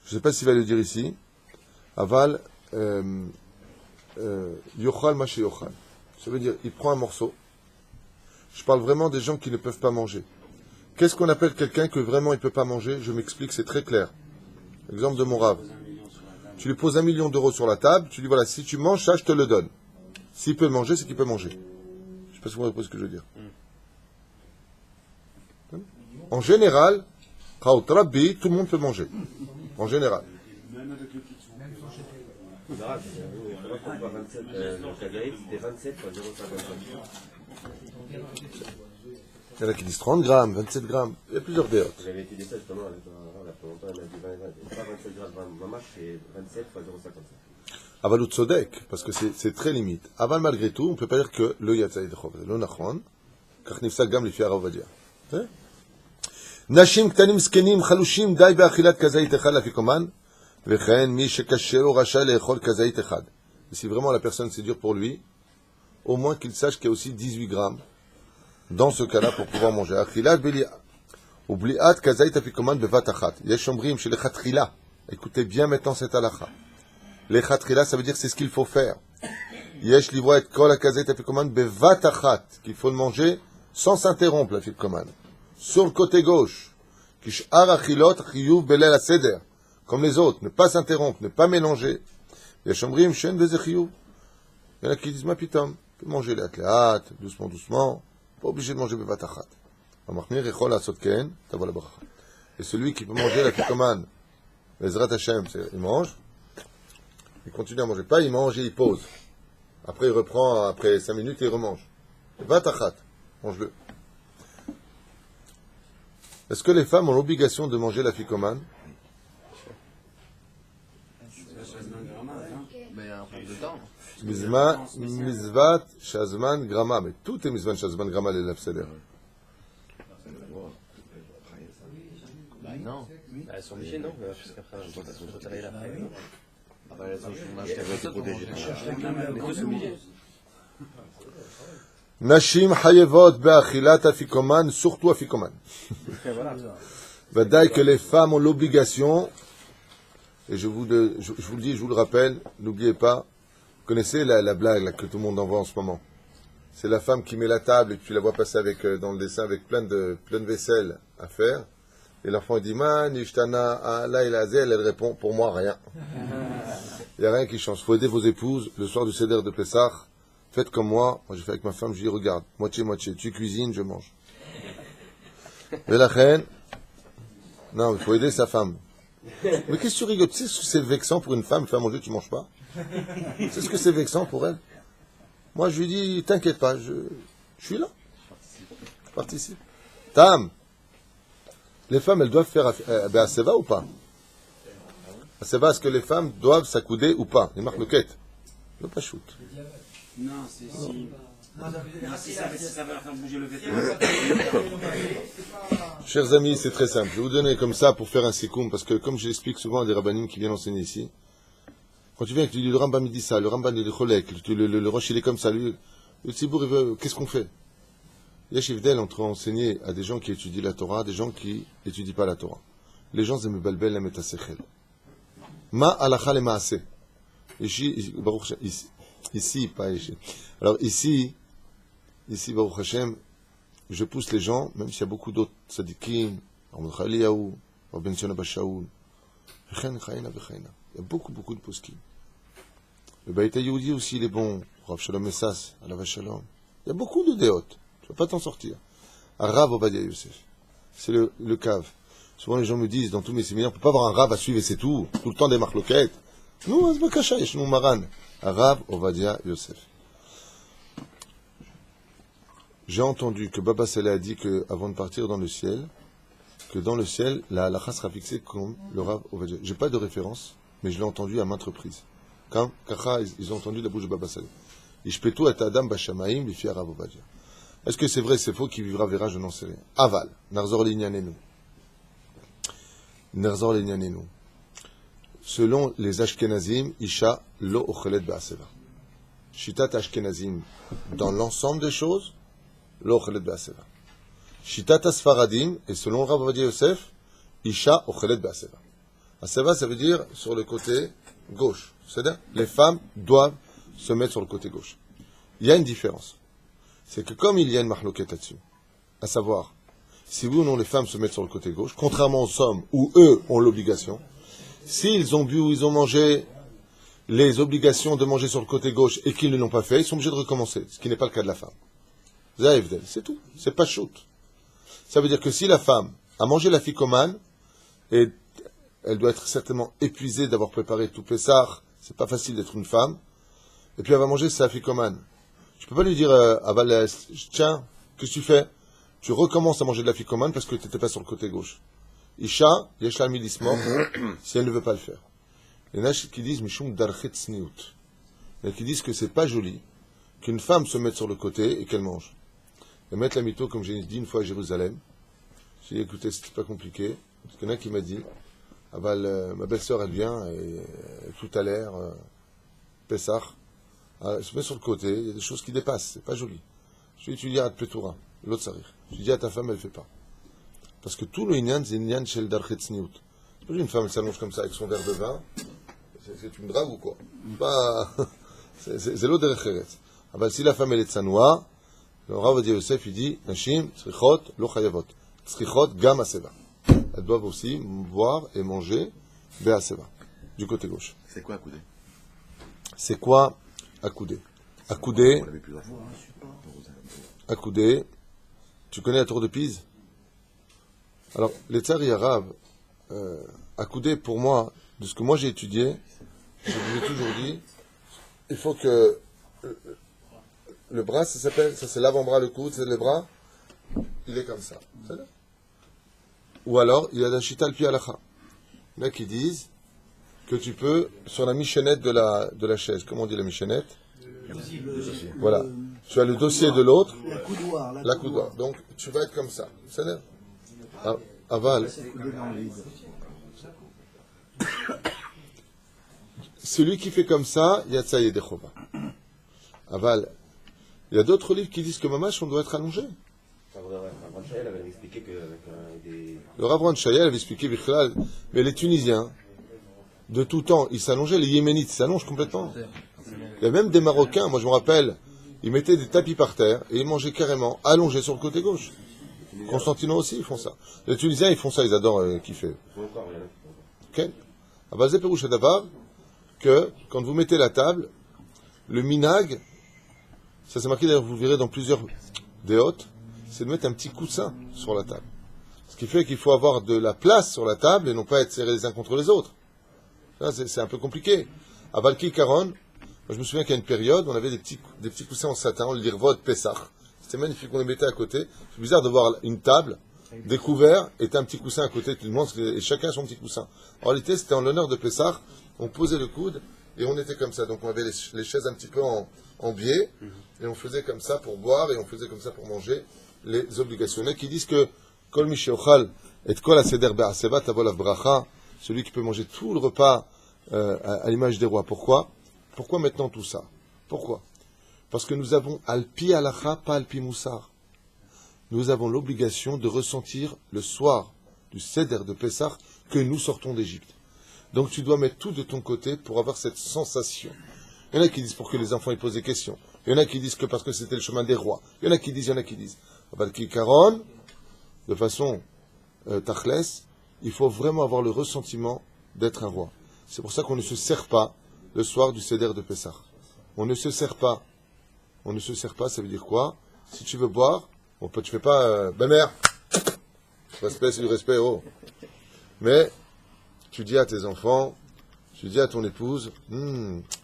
je ne sais pas s'il va le dire ici, aval, yochal maché yochal. Ça veut dire, il prend un morceau. Je parle vraiment des gens qui ne peuvent pas manger. Qu'est-ce qu'on appelle quelqu'un que vraiment il ne peut pas manger? Je m'explique, c'est très clair. Exemple de mon rave. Tu lui poses 1 million d'euros sur la table, tu lui dis, voilà, si tu manges ça, je te le donne. S'il peut manger, c'est qu'il peut manger. Je ne sais pas si vous comprenez ce que je veux dire. En général, Chaot Rabbi, tout le monde peut manger. En général. Même avec le kitsou. Le kazaït, c'était 27 fois 0,55. Il y en a qui disent 30 grammes, 27 grammes. Il y a plusieurs déotes. J'avais étudié ça justement avec un rave, il y a pas longtemps, il m'a dit 20, pas 27 grammes, mamash, c'est 27 fois 0,55. Avalut Sodek, parce que c'est très limite. Aval, malgré tout, on ne peut pas dire que le Yatzaïd Chov, le Nachon, car Nifsa Gam, les filles Aravadia. Nashim Ktanim Skenim Chalushim Dai Beachilat Kazaït Echad Lafikoman, Vechen Mi Shekashero Racha Leechol Kazaït Echad. Et si vraiment la personne c'est dur pour lui, au moins qu'il sache qu'il y a aussi 18 grammes dans ce cas-là pour pouvoir manger. Achilat Belia. Oubliat Kazaït Afikoman Bevat Achat. Yesh Omrim chez les Chatrila. Écoutez bien maintenant cette halakha. Les Chatrila, ça veut dire c'est ce qu'il faut faire. Yesh Livra et Kol Kazaït Afikoman Bevat Achat. Qu'il faut le manger sans s'interrompre, la Afikoman. Sur le côté gauche, Kishar Achilot Chiyuv Belel Aseder, comme les autres, ne pas s'interrompre, ne pas mélanger. Yashomrim Shen Vezechiyuv. Il y en a qui disent, ma pitom, tu peux manger les doucement, doucement, pas obligé de manger Bevatachat. Amachmir Echol Asot Ken, t'avois la bracha. Et celui qui peut manger la Fikoman, Ezrat Hashem, il mange, il continue à manger. Pas il mange et il pose. Après il reprend, après 5 minutes, il remange. Bevatachat, mange-le. Est-ce que les femmes ont l'obligation de manger la ficomane? Mizvat Shazman Grama. Mais tout est Mizvat Shazman Grama, les lafseder. Non, elles sont obligées, non? Puisqu'après, elles sont travailler là. Elles sont obligées. Nashim Hayevot Be'achilat Afikoman, surtout Afikoman. Vadaï que les femmes ont l'obligation, et je vous le dis, je vous le rappelle, n'oubliez pas, vous connaissez la blague là, que tout le monde envoie en ce moment. C'est la femme qui met la table et tu la vois passer avec, dans le dessin avec plein de vaisselle à faire. Et l'enfant il dit Man, Ishtana, là et Azel, elle répond pour moi rien. Il n'y a rien qui change. Il faut aider vos épouses le soir du Seder de Pessah. Faites comme moi j'ai fait avec ma femme, je dis regarde, moitié, tu cuisines, je mange. Et la reine, non, il faut aider sa femme. Mais qu'est-ce que tu rigoles? Tu sais ce que c'est vexant pour une femme faire manger, tu manges pas? Tu sais ce que c'est vexant pour elle? Moi, je lui dis, t'inquiète pas, je suis là. Je participe. Tam. Les femmes, elles doivent faire Aseva ou pas? Aseva, est-ce que les femmes doivent s'accouder ou pas? Les marloquettes. Ne pas shoot. Non, c'est si. Non, si ça va faire bouger le vêtement. Chers amis, c'est très simple. Je vais vous donner comme ça pour faire un sikoum, parce que comme je l'explique souvent à des rabbinim qui viennent enseigner ici, quand tu viens et que tu dis le Rambam il dit ça, le Rambam il dit cholek, le Rosh il est comme ça, le Tzibour il veut, qu'est-ce qu'on fait? Il y a chivdel entre enseigner à des gens qui étudient la Torah, des gens qui n'étudient pas la Torah. Les gens aiment balbel la metasechel. Ma alacha le maase. Ici, pas ici. Alors ici, Baruch Hashem, je pousse les gens, même s'il y a beaucoup d'autres tzadikim, Rabbi Chaliyahu, Rabbi Sion Abba Shaul, il y a beaucoup de poskim. Le Baïta Yehudi aussi, il est bon. Rav Shalom Messas, Alav Shalom. Il y a beaucoup de déotes. Tu ne vas pas t'en sortir. Rav Ovadia Yosef. C'est le cave. Souvent les gens me disent, dans tous mes séminaires, on ne peut pas avoir un Rav à suivre et c'est tout. Tout le temps des marloquettes. Nous, on se bakacha, yesh nous maran. Rav Ovadia Yosef. J'ai entendu que Baba Saleh a dit que, avant de partir dans le ciel, que dans le ciel, la halakha sera fixée comme le Rav Ovadia. J'ai pas de référence, mais je l'ai entendu à maintes reprises. Quand Kacha, ils ont entendu de la bouche de Baba Saleh. Ishpetu et Adam Bashamaim, les filles Rav Ovadia. Est-ce que c'est vrai, c'est faux, qui vivra verra, je n'en sais rien. Aval, Narzor Linyanenu. Narzor Linyanenu. Selon les Ashkenazim, Isha lo ochelet be'aseva. Shitat Ashkenazim, dans l'ensemble des choses, lo ochelet be'aseva. Shitat Asfaradim, et selon Rav Ovadia Yosef, Isha ochelet be'aseva. Aseva, ça veut dire sur le côté gauche. C'est-à-dire, les femmes doivent se mettre sur le côté gauche. Il y a une différence. C'est que comme il y a une mahloquette là-dessus, à savoir, si oui ou non les femmes se mettent sur le côté gauche, contrairement aux hommes, où eux ont l'obligation, s'ils ont bu ou ils ont mangé les obligations de manger sur le côté gauche et qu'ils ne l'ont pas fait, ils sont obligés de recommencer, ce qui n'est pas le cas de la femme. C'est tout, c'est pas shoot. Ça veut dire que si la femme a mangé la ficomane, et elle doit être certainement épuisée d'avoir préparé tout Pessah, c'est pas facile d'être une femme, et puis elle va manger sa ficomane. Je peux pas lui dire, tiens, qu'est-ce que tu fais? Tu recommences à manger de la ficomane parce que tu n'étais pas sur le côté gauche. Isha, yesha milismor, si elle ne veut pas le faire. Il y en a qui disent, mishum darchet sniout. Il y en a qui disent que c'est pas joli qu'une femme se mette sur le côté et qu'elle mange. Et mettre la mytho, comme j'ai dit une fois à Jérusalem, j'ai dit, écoutez, c'est pas compliqué, parce qu'il y en a qui m'a dit, ma belle-sœur, elle vient, et tout à l'air, Pessah, elle se met sur le côté, il y a des choses qui dépassent, c'est pas joli. Je lui dis, tu dis à Petura, l'autre sarir. Je lui dis à ta femme, elle fait pas. Parce que tout le inyan, c'est inyan shel darchet sniout. C'est pas une femme, elle s'allonge comme ça avec son verre de vin. Tu me dragues ou quoi? Pas, c'est l'autre derech eretz. Ah si la femme elle est tsanoua, le Rav Ovadia Yosef il dit, Nashim, tzrichot, lo chayavot. Tzrichot, gam aseva. Elles doivent aussi boire et manger be'aseva. Du côté gauche. C'est quoi accoudé? C'est quoi accoudé? Accoudé. On l'avait plusieurs fois. Accoudé. Tu connais la tour de Pise? Alors, les tsari arabes, accoudé pour moi, de ce que moi j'ai étudié, je vous ai toujours dit, il faut que le bras, ça s'appelle, ça c'est l'avant-bras, le coude, c'est le bras, il est comme ça. Ou alors, il y a d'un shita al pi halacha. Il y en a qui disent que tu peux, sur la michonnette de la chaise, comment on dit la michonnette? Voilà. Tu as le dossier de l'autre, la coudoir. Donc, tu vas être comme ça. C'est-à-dire, aval. Celui qui fait comme ça, il y a Tsaïe Dechova. Aval. Il y a d'autres livres qui disent que Mamash, on doit être allongé. Le Rav Ron Shayel avait expliqué, mais les Tunisiens, de tout temps, ils s'allongeaient, les Yéménites s'allongent complètement. Il y a même des Marocains, moi je me rappelle, ils mettaient des tapis par terre et ils mangeaient carrément allongés sur le côté gauche. Constantino aussi, ils font ça. Les Tunisiens, ils font ça, ils adorent kiffer. Ok? Abalzé Perouche d'abord que quand vous mettez la table, le minag, ça c'est marqué d'ailleurs, vous le verrez dans plusieurs déotes, c'est de mettre un petit coussin sur la table. Ce qui fait qu'il faut avoir de la place sur la table et non pas être serrés les uns contre les autres. Ça, c'est un peu compliqué. À Valki Caron, Moi, je me souviens qu'à une période, on avait des petits coussins en satin, on les Revod Pessah. C'était magnifique, on les mettait à côté. C'est bizarre de voir une table, des couverts, et un petit coussin à côté, tout le monde, et chacun son petit coussin. En réalité, c'était en l'honneur de Pessah, on posait le coude, et on était comme ça. Donc on avait les chaises un petit peu en biais, et on faisait comme ça pour boire, et on faisait comme ça pour manger. Les obligationnels qui disent que Kol mi sheochal et kol aseder be'aseva tavo lav bracha, celui qui peut manger tout le repas à l'image des rois. Pourquoi maintenant tout ça? Pourquoi? Parce que nous avons alpi halacha, pas alpi moussar. Nous avons l'obligation de ressentir le soir du seder de Pessah que nous sortons d'Égypte. Donc tu dois mettre tout de ton côté pour avoir cette sensation. Il y en a qui disent pour que les enfants ils posent des questions. Il y en a qui disent que parce que c'était le chemin des rois. Il y en a qui disent. Caron, de façon tachles, il faut vraiment avoir le ressentiment d'être un roi. C'est pour ça qu'on ne se sert pas le soir du Seder de Pessah. On ne se sert pas. On ne se sert pas, ça veut dire quoi? Si tu veux boire, tu fais pas belle-mère. Respect, c'est du respect, oh. Mais tu dis à tes enfants, tu dis à ton épouse,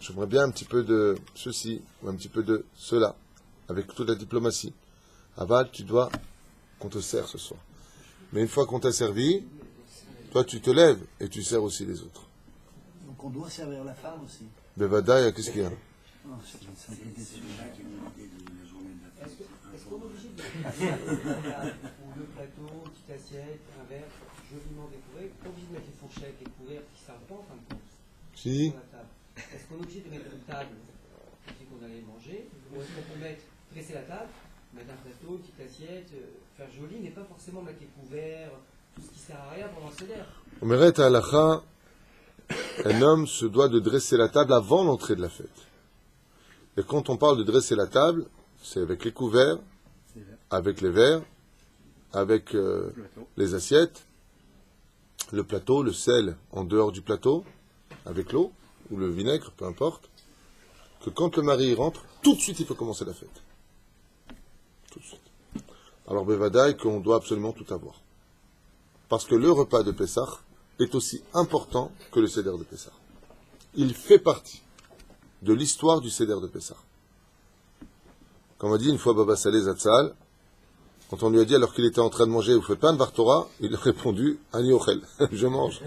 j'aimerais bien un petit peu de ceci, ou un petit peu de cela, avec toute la diplomatie. Aval, tu dois qu'on te sert ce soir. Mais une fois qu'on t'a servi, toi tu te lèves et tu sers aussi les autres. Donc on doit servir la femme aussi. Bevadaï, qu'est-ce qu'il y a? C'est une simple question. Est-ce qu'on est obligé de ou le plateau, une petite assiette, un verre, joliment décoré, pas obligé de mettre les fourchettes, les couverts qui servent pas en fin de compte Si. sur la table. Est-ce qu'on est obligé de mettre une table qui qu'on allait manger, ou est-ce qu'on peut dresser la table, mettre un plateau, une petite assiette, faire joli, mais pas forcément mettre les couverts, tout ce qui sert à rien pendant le seder. Omeret halacha, un homme se doit de dresser la table avant l'entrée de la fête. Et quand on parle de dresser la table, c'est avec les couverts, avec les verres, avec les assiettes, le plateau, le sel en dehors du plateau, avec l'eau, ou le vinaigre, peu importe, que quand le mari rentre, tout de suite il faut commencer la fête. Tout de suite. Alors Bevadaï qu'on doit absolument tout avoir. Parce que le repas de Pessah est aussi important que le Seder de Pessah. Il fait partie de l'histoire du Seder de Pessah. Comme a dit une fois Baba Saleh Zatzal, quand on lui a dit alors qu'il était en train de manger, vous faites pas de Vartora, il a répondu, Ani ochel, je mange.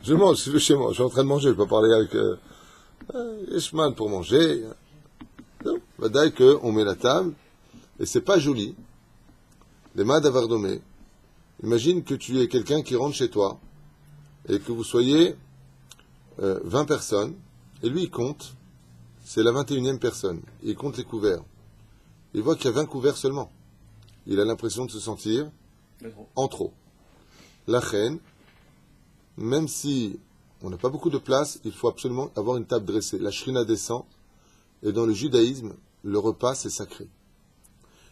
Je mange, si je veux chez moi, je suis en train de manger, je ne vais pas parler avec Eshman pour manger. Non, Vadaï qu'on met la table, et c'est pas joli. Les mains d'avardomé. Imagine que tu es quelqu'un qui rentre chez toi, et que vous soyez 20 personnes, et lui il compte, c'est la 21e personne, il compte les couverts. Il voit qu'il y a 20 couverts seulement. Il a l'impression de se sentir en trop. La reine, même si on n'a pas beaucoup de place, il faut absolument avoir une table dressée. La shrina descend, et dans le judaïsme, le repas c'est sacré.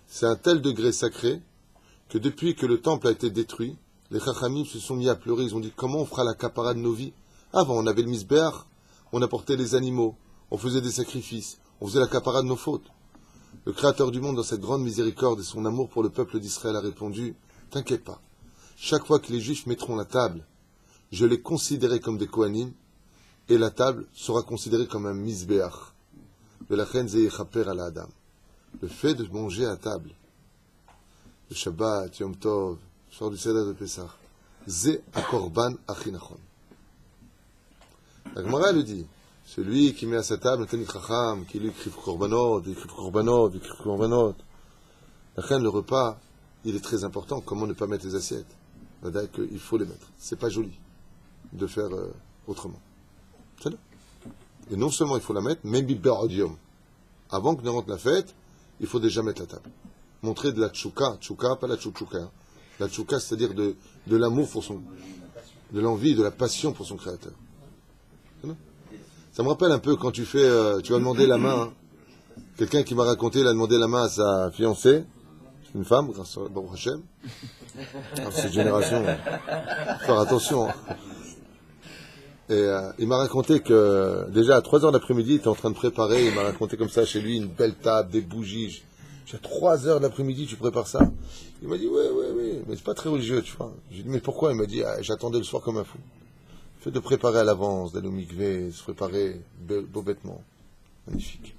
C'est un tel degré sacré que depuis que le temple a été détruit, les chachamim se sont mis à pleurer. Ils ont dit comment on fera la kapara de nos vies. Avant on avait le misbéach, on apportait les animaux, on faisait des sacrifices, on faisait la kapara de nos fautes. Le Créateur du monde, dans cette grande miséricorde et son amour pour le peuple d'Israël, a répondu « T'inquiète pas, chaque fois que les Juifs mettront la table, je les considérerai comme des Kohanim, et la table sera considérée comme un misbéach. De la reine Zeyechaper à la Adam. » Le fait de manger à table, le Shabbat, Yom Tov, le soir du Seder de Pessah, Ze akorban achinachon. La Gemara le dit. Celui qui met à sa table un Talmid Chacham, qui lui écrit korbanot, la reine, le repas, il est très important. Comment ne pas mettre les assiettes? Il faut les mettre. C'est pas joli de faire autrement. C'est là. Et non seulement il faut la mettre, mais biberodium. Avant que ne rentre la fête, il faut déjà mettre la table. Montrer de la tchouka, pas la tchouka. Hein. La tchouka, c'est-à-dire de l'amour pour de l'envie, de la passion pour son créateur. Ça me rappelle un peu quand tu vas demander la main. Hein. Quelqu'un qui m'a raconté, il a demandé la main à sa fiancée, une femme, grâce à Baruch Hashem. Alors, cette génération, faire attention. Hein. Et il m'a raconté que déjà à 3h de l'après-midi, il était en train de préparer, il m'a raconté comme ça chez lui, une belle table, des bougies. J'ai 3h de l'après-midi, tu prépares ça? Il m'a dit, oui, mais c'est pas très religieux, tu vois. J'ai dit, mais pourquoi? Il m'a dit, j'attendais le soir comme un fou. fait de préparer à l'avance, d'aller au mikvé, se préparer beaux vêtements. Magnifique.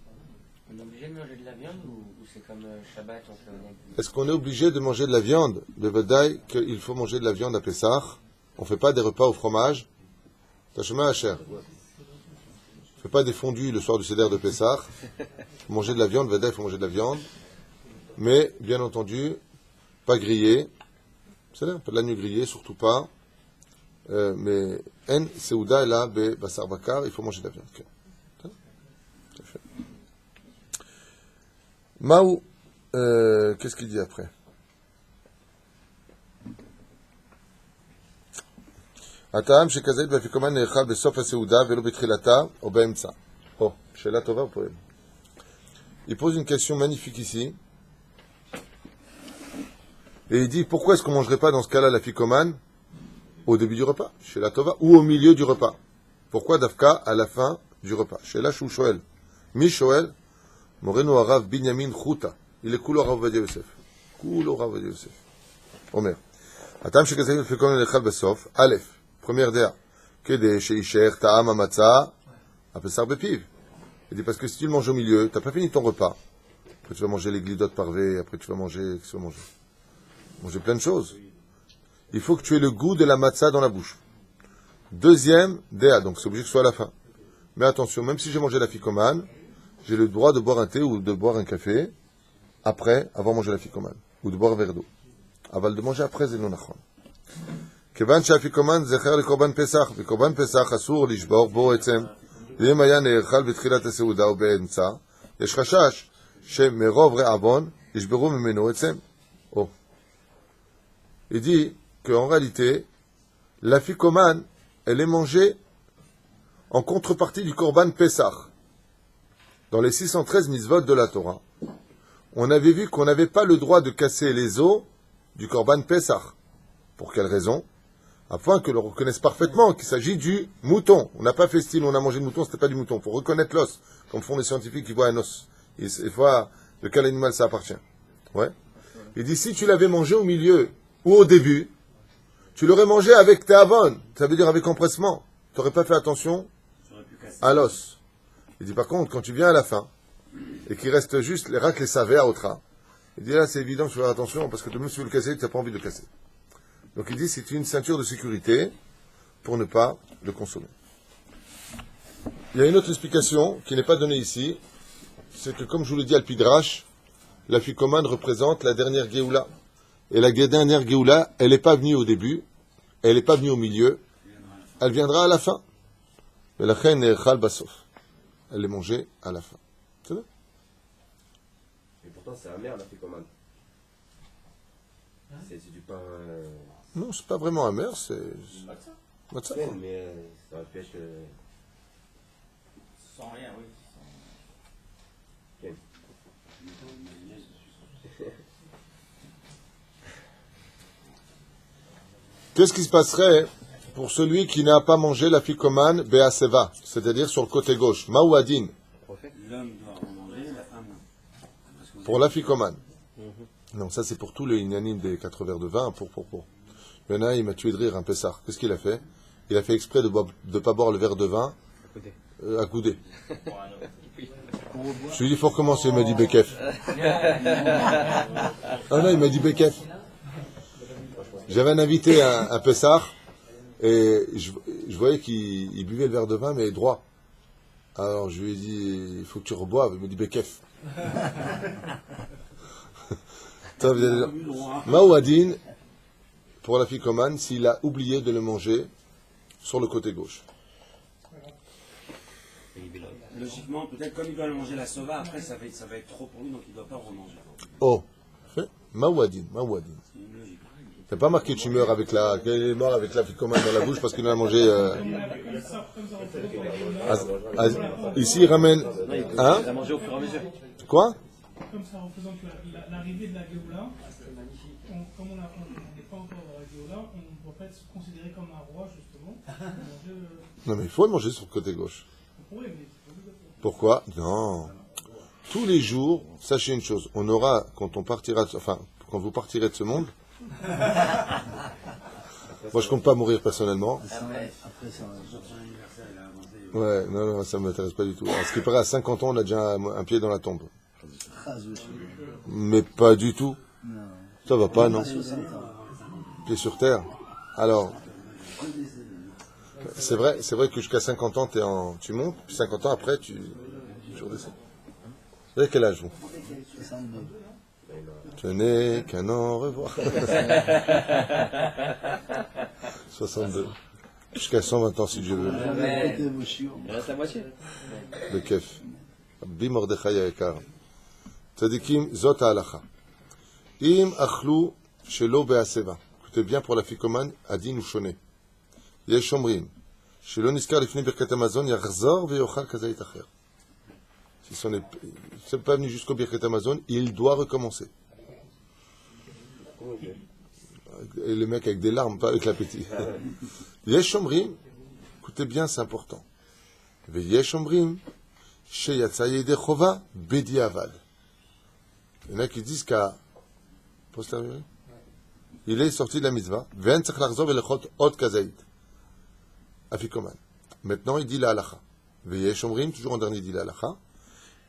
On est obligé de manger de la viande ou c'est comme Shabbat, on fait honnête? Est-ce qu'on est obligé de manger de la viande? Le Vadaï, qu'il faut manger de la viande à Pessah. On ne fait pas des repas au fromage. T'as chemin à cher. On ne fait pas des fondus le soir du Seder de Pessah. Il faut manger de la viande, Vadaï, il faut manger de la viande. Mais, bien entendu, pas grillé. C'est là, pas de l'agneau grillé, surtout pas. Mais, en Seouda, là, Bassar Bakar, il faut manger de la viande. Maou, qu'est-ce qu'il dit après? הטעם שכזה באפיקומן נאכל בסוף הסעודה ולא בתחילתה או באמצע. Oh, שאלה טובה pour elle. Il pose une question magnifique ici. Et il dit, pourquoi est-ce qu'on ne mangerait pas dans ce cas-là l'afikoman au début du repas, chez la tova, ou au milieu du repas? Pourquoi Dafka à la fin du repas? Chez la Chou Shoel. Mi Shoel, Moreno Arav Binyamin Chouta. Il est Kulo Rav Vadia Yosef. Kulo Rav Vadia Yosef. Omer. Atam shekazayim l'afikoman nechal besof. Aleph. Première déa. Kede sheisher ta'am amatza apesar bepiv. Il dit parce que si tu le manges au milieu, tu n'as pas fini ton repas. Après tu vas manger les glidotes parvées, après tu vas manger, qu'est-ce que tu vas manger? Manger plein de choses. Il faut que tu aies le goût de la matzah dans la bouche. Deuxième déa, donc c'est obligé que ce soit à la fin. Mais attention, même si j'ai mangé la fikoman, j'ai le droit de boire un thé ou de boire un café après avoir mangé la fikoman, ou de boire un verre d'eau. Aval de manger après, c'est non nachon. כיוון שהאפיקומן זכר לקורבן פסח, וקורבן פסח אסור לשבור בו עצם, ואם היה נאכל בתחילת הסעודה או באמצע, יש חשש שמרוב רעבון ישברו ממנו עצם. Oh. Il dit qu'en réalité, l'afikoman, elle est mangée en contrepartie du korban Pesach. Dans les 613 mitzvot de la Torah, on avait vu qu'on n'avait pas le droit de casser les os du korban Pesach. Pour quelle raison? Afin que l'on reconnaisse parfaitement qu'il s'agit du mouton. On n'a pas fait style, on a mangé le mouton, c'était pas du mouton. Il faut reconnaître l'os, comme font les scientifiques qui voient un os. Ils voient de quel animal ça appartient. Ouais. Il dit, si tu l'avais mangé au milieu ou au début, tu l'aurais mangé avec te'avon, ça veut dire avec empressement. Tu n'aurais pas fait attention à l'os. Il dit, par contre, quand tu viens à la fin, et qu'il reste juste les racles et savets à Otra, il dit, là, c'est évident que tu vas faire attention, parce que même si tu veux le casser, tu n'as pas envie de le casser. Donc il dit c'est une ceinture de sécurité pour ne pas le consommer. Il y a une autre explication qui n'est pas donnée ici, c'est que comme je vous l'ai dit al Pidrash, la fikoman représente la dernière Géoula. Et la dernière Géoula, elle n'est pas venue au début, elle n'est pas venue au milieu, elle viendra à la fin. Mais la reine est chal basof. Elle est mangée à la fin. C'est vrai? Et pourtant c'est amer la fikoman. C'est du pain... Non, c'est pas vraiment amer, c'est... Matzah. Mais ça empêche... Sans rien, oui. Okay. Qu'est-ce qui se passerait pour celui qui n'a pas mangé la fikoman be'aseva, c'est-à-dire sur le côté gauche? Maouadin. L'homme doit en manger, la femme non. Pour la fikoman. Non, ça c'est pour tous les inyanim des 4 verres de vin, pour. Il y en a, il m'a tué de rire un Pessah. Qu'est-ce qu'il a fait? Il a fait exprès de ne pas boire le verre de vin à couder. Je lui ai dit, il faut recommencer, il m'a dit Bekef. Ah non, il m'a dit Bekef. J'avais un invité à Pessah, et je voyais qu'il buvait le verre de vin, mais droit. Alors je lui ai dit, il faut que tu reboives. Il m'a dit Bekef. Maouadin, pour la fikoman, s'il a oublié de le manger sur le côté gauche. Logiquement, peut-être comme il doit le manger la sova, après ça va être trop pour lui, donc il ne doit pas remanger. Oh, Maouadin. C'est une logique. T'as pas marqué que tu meurs avec la... qu'il est mort avec la fikoman dans la bouche parce qu'il en a mangé... Ici, il ramène... Hein? Il a mangé au fur et à mesure. Quoi? Comme ça représente l'arrivée de la Géoula, comme on n'est pas encore dans la Géoula, on ne doit pas être considéré comme un roi, justement. Non, mais il faut le manger sur le côté gauche. Pourquoi? Non. Tous les jours, sachez une chose, on aura, quand vous partirez de ce monde, Moi, je compte pas mourir personnellement. Après ça, Son anniversaire, il a avancé. Ouais, non, ça m'intéresse pas du tout. À ce qui paraît, à 50 ans, on a déjà un pied dans la tombe. Mais pas du tout. non. Ça va pas, non? 60 ans. Pied sur terre. Alors, c'est vrai que jusqu'à 50 ans, tu montes, puis 50 ans après, tu redescends. Vous avez quel âge, vous? 62. Je n'ai qu'un an au revoir. 62. Jusqu'à 120 ans, si Dieu veut. Écoutez vos chiots. Il reste la moitié. Le kef. Rabbi Mordechai Haikar. Tzadikim zot halacha. Im achlu shelo be'aseva. Écoutez bien pour la ficomane, adin ou shoné. Yesh omrim. Shelo niskar lifnei birkat Hamazon yachzor ve'yochal kazait acher. Si son n'est pas venu jusqu'au birkat Hamazon, il doit recommencer. Et le mec avec des larmes, pas avec l'appétit. Yesh omrim. Écoutez bien, c'est important. Ve'yesh omrim. Sheyatsa yedei chova bediavad. Il y en a qui disent qu'à posteriori, il est sorti de la mitzvah. Ve'en tzach lachzor ve'lechot od kazait. Afikoman. Maintenant, il dit la halacha. Ve'yesh omrim, toujours en dernier, il dit la halacha.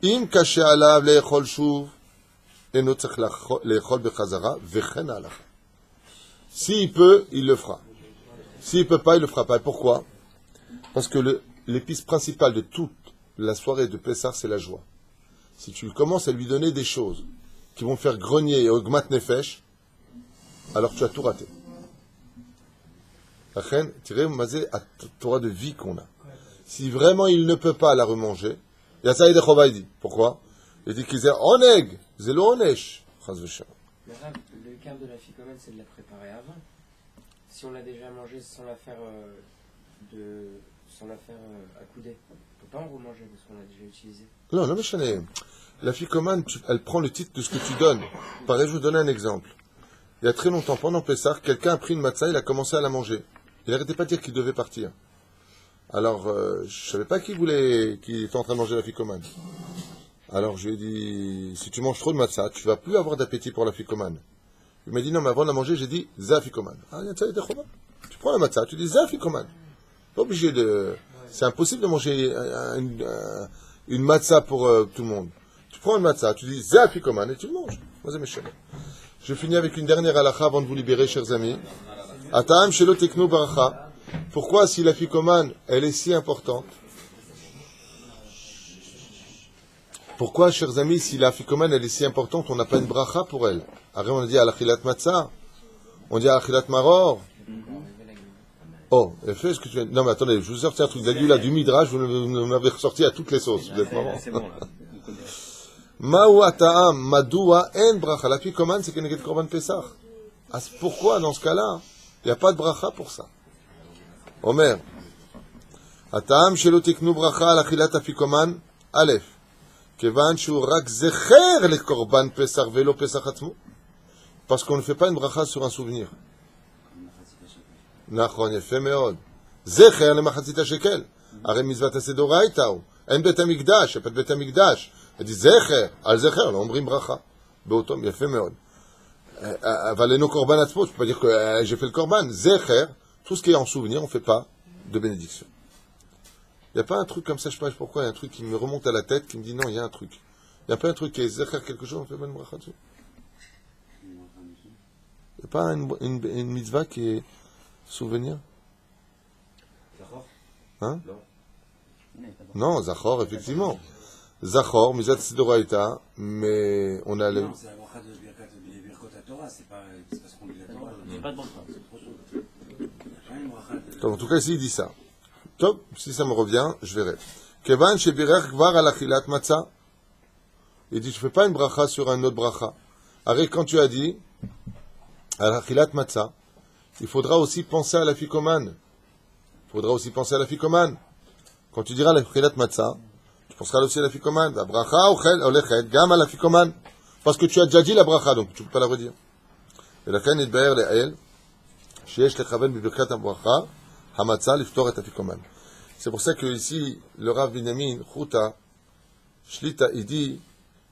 Im kashe alav le'echol shuv, eno tzach le'echol bechazara, ve'chen halacha. S'il peut, il le fera. S'il peut pas, il le fera pas. Pourquoi? Parce que l'épice principale de toute la soirée de Pessah, c'est la joie. Si tu commences à lui donner des choses qui vont faire grogner et augmenter nefesh, alors tu as tout raté. La reine, tirez mazé à Torah de vie qu'on a. Si vraiment il ne peut pas la remanger, il y a ça et des dit. Pourquoi? Il dit qu'ils est oneg, zélo onesh. Mais Rav, le quart de la ficomène, c'est de la préparer avant. Si on l'a déjà mangé sans la faire accouder, on ne peut pas en remanger parce qu'on l'a déjà utilisé. Non, non, mais Chané, la ficomane, elle prend le titre de ce que tu donnes. Pareil, je vous donne un exemple. Il y a très longtemps, pendant Pessah, quelqu'un a pris une matzah, il a commencé à la manger. Il n'arrêtait pas de dire qu'il devait partir. Alors, je savais pas qu'il était en train de manger la ficomane. Alors, je lui ai dit, si tu manges trop de matzah, tu vas plus avoir d'appétit pour la ficomane. Il m'a dit, non, mais avant de la manger, j'ai dit, za ficomane. Ah, il y a ça, il y a des chova. Tu prends la matzah, tu dis, za ficomane. Pas obligé de... C'est impossible de manger une matzah pour tout le monde. Tu prends une matzah, tu dis, za ficomane, et tu le manges. Je finis avec une dernière halakha avant de vous libérer, chers amis. Ata'am shelo teknu baracha. Pourquoi, si la ficomane, elle est si importante? Pourquoi, chers amis, si la ficomane, elle est si importante, on n'a pas une bracha pour elle? Après, on dit à l'achilat matzah, on dit à l'achilat maror. Oh, fais ce que tu viens. Non, mais attendez, je vous ai sorti un truc d'agula du midrash, vous m'avez ressorti à toutes les sauces. Vous êtes marrant. C'est bon, là. Ma'u ata'am, madoua en bracha. La ficomane, c'est qu'elle n'est korban Pesach. Pourquoi, dans ce cas-là, il n'y a pas de bracha pour ça? Omer. Ata'am shelo tiknu bracha al achilat afikoman, aleph. Kevan shu rak zecher le korban Pesach velo Pesach atzmo. Parce qu'on ne fait pas une bracha sur un souvenir. נכון, יפה מאוד. זכר למחצית השקל. הרי מצוות הסדורייתא הוא. אין בית המקדש, שפת בית המקדש. תגיד זכר, על זכר, לא אומרים ברכה. באותו, יפה מאוד. אבל אינו קורבן עצמו, tu peux pas dire que j'ai fait le korban. זכר, tout ce qui est en souvenir, on ne fait pas de bénédiction. Il n'y a pas un truc comme ça, je sais pas pourquoi, il y a un truc qui me remonte à la tête, qui me dit non, il y a un truc. Il n'y a pas un truc qui est zécher quelque chose, on fait pas une bracha dessus. Il n'y a pas une mitzvah qui est souvenir? Hein? Non, Zachor, effectivement. Zachor, Mizat Sidoraïta, mais on a le... Non, c'est la bracha de Birkot Torah, c'est pas parce qu'on lit la Torah. C'est pas de bracha. En tout cas, ici, il dit ça. Top, si ça me revient, je verrai. Kevan shebirer kvar al achilat matzah. Il dit, je fais pas une bracha sur un autre bracha. Arrête, quand tu as dit, al achilat matzah, il faudra aussi penser à la ficomane. Il faudra aussi penser à la ficomane. Quand tu diras la achilat matzah, tu penseras aussi à la ficomane. La bracha olechet gam à la ficomane. Parce que tu as déjà dit la bracha, donc tu ne peux pas la redire. Et la fin est d'ailleurs l'el, sheyesh lechaven bibirkat ha-bracha, ha-matzah liftor et ha-ficomane. C'est pour ça que ici, le Rav Binyamin, Chouta, Shlita, il dit,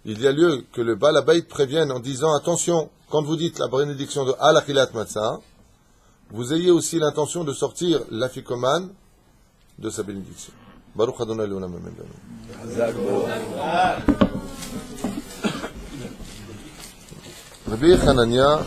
il y a lieu que le Baal Habayit prévienne en disant, attention, quand vous dites la bénédiction de Al-Achilat Matzah, vous ayez aussi l'intention de sortir l'afikoman de sa bénédiction. Baruch Adonai Leolam Amen. Rabbi Hanania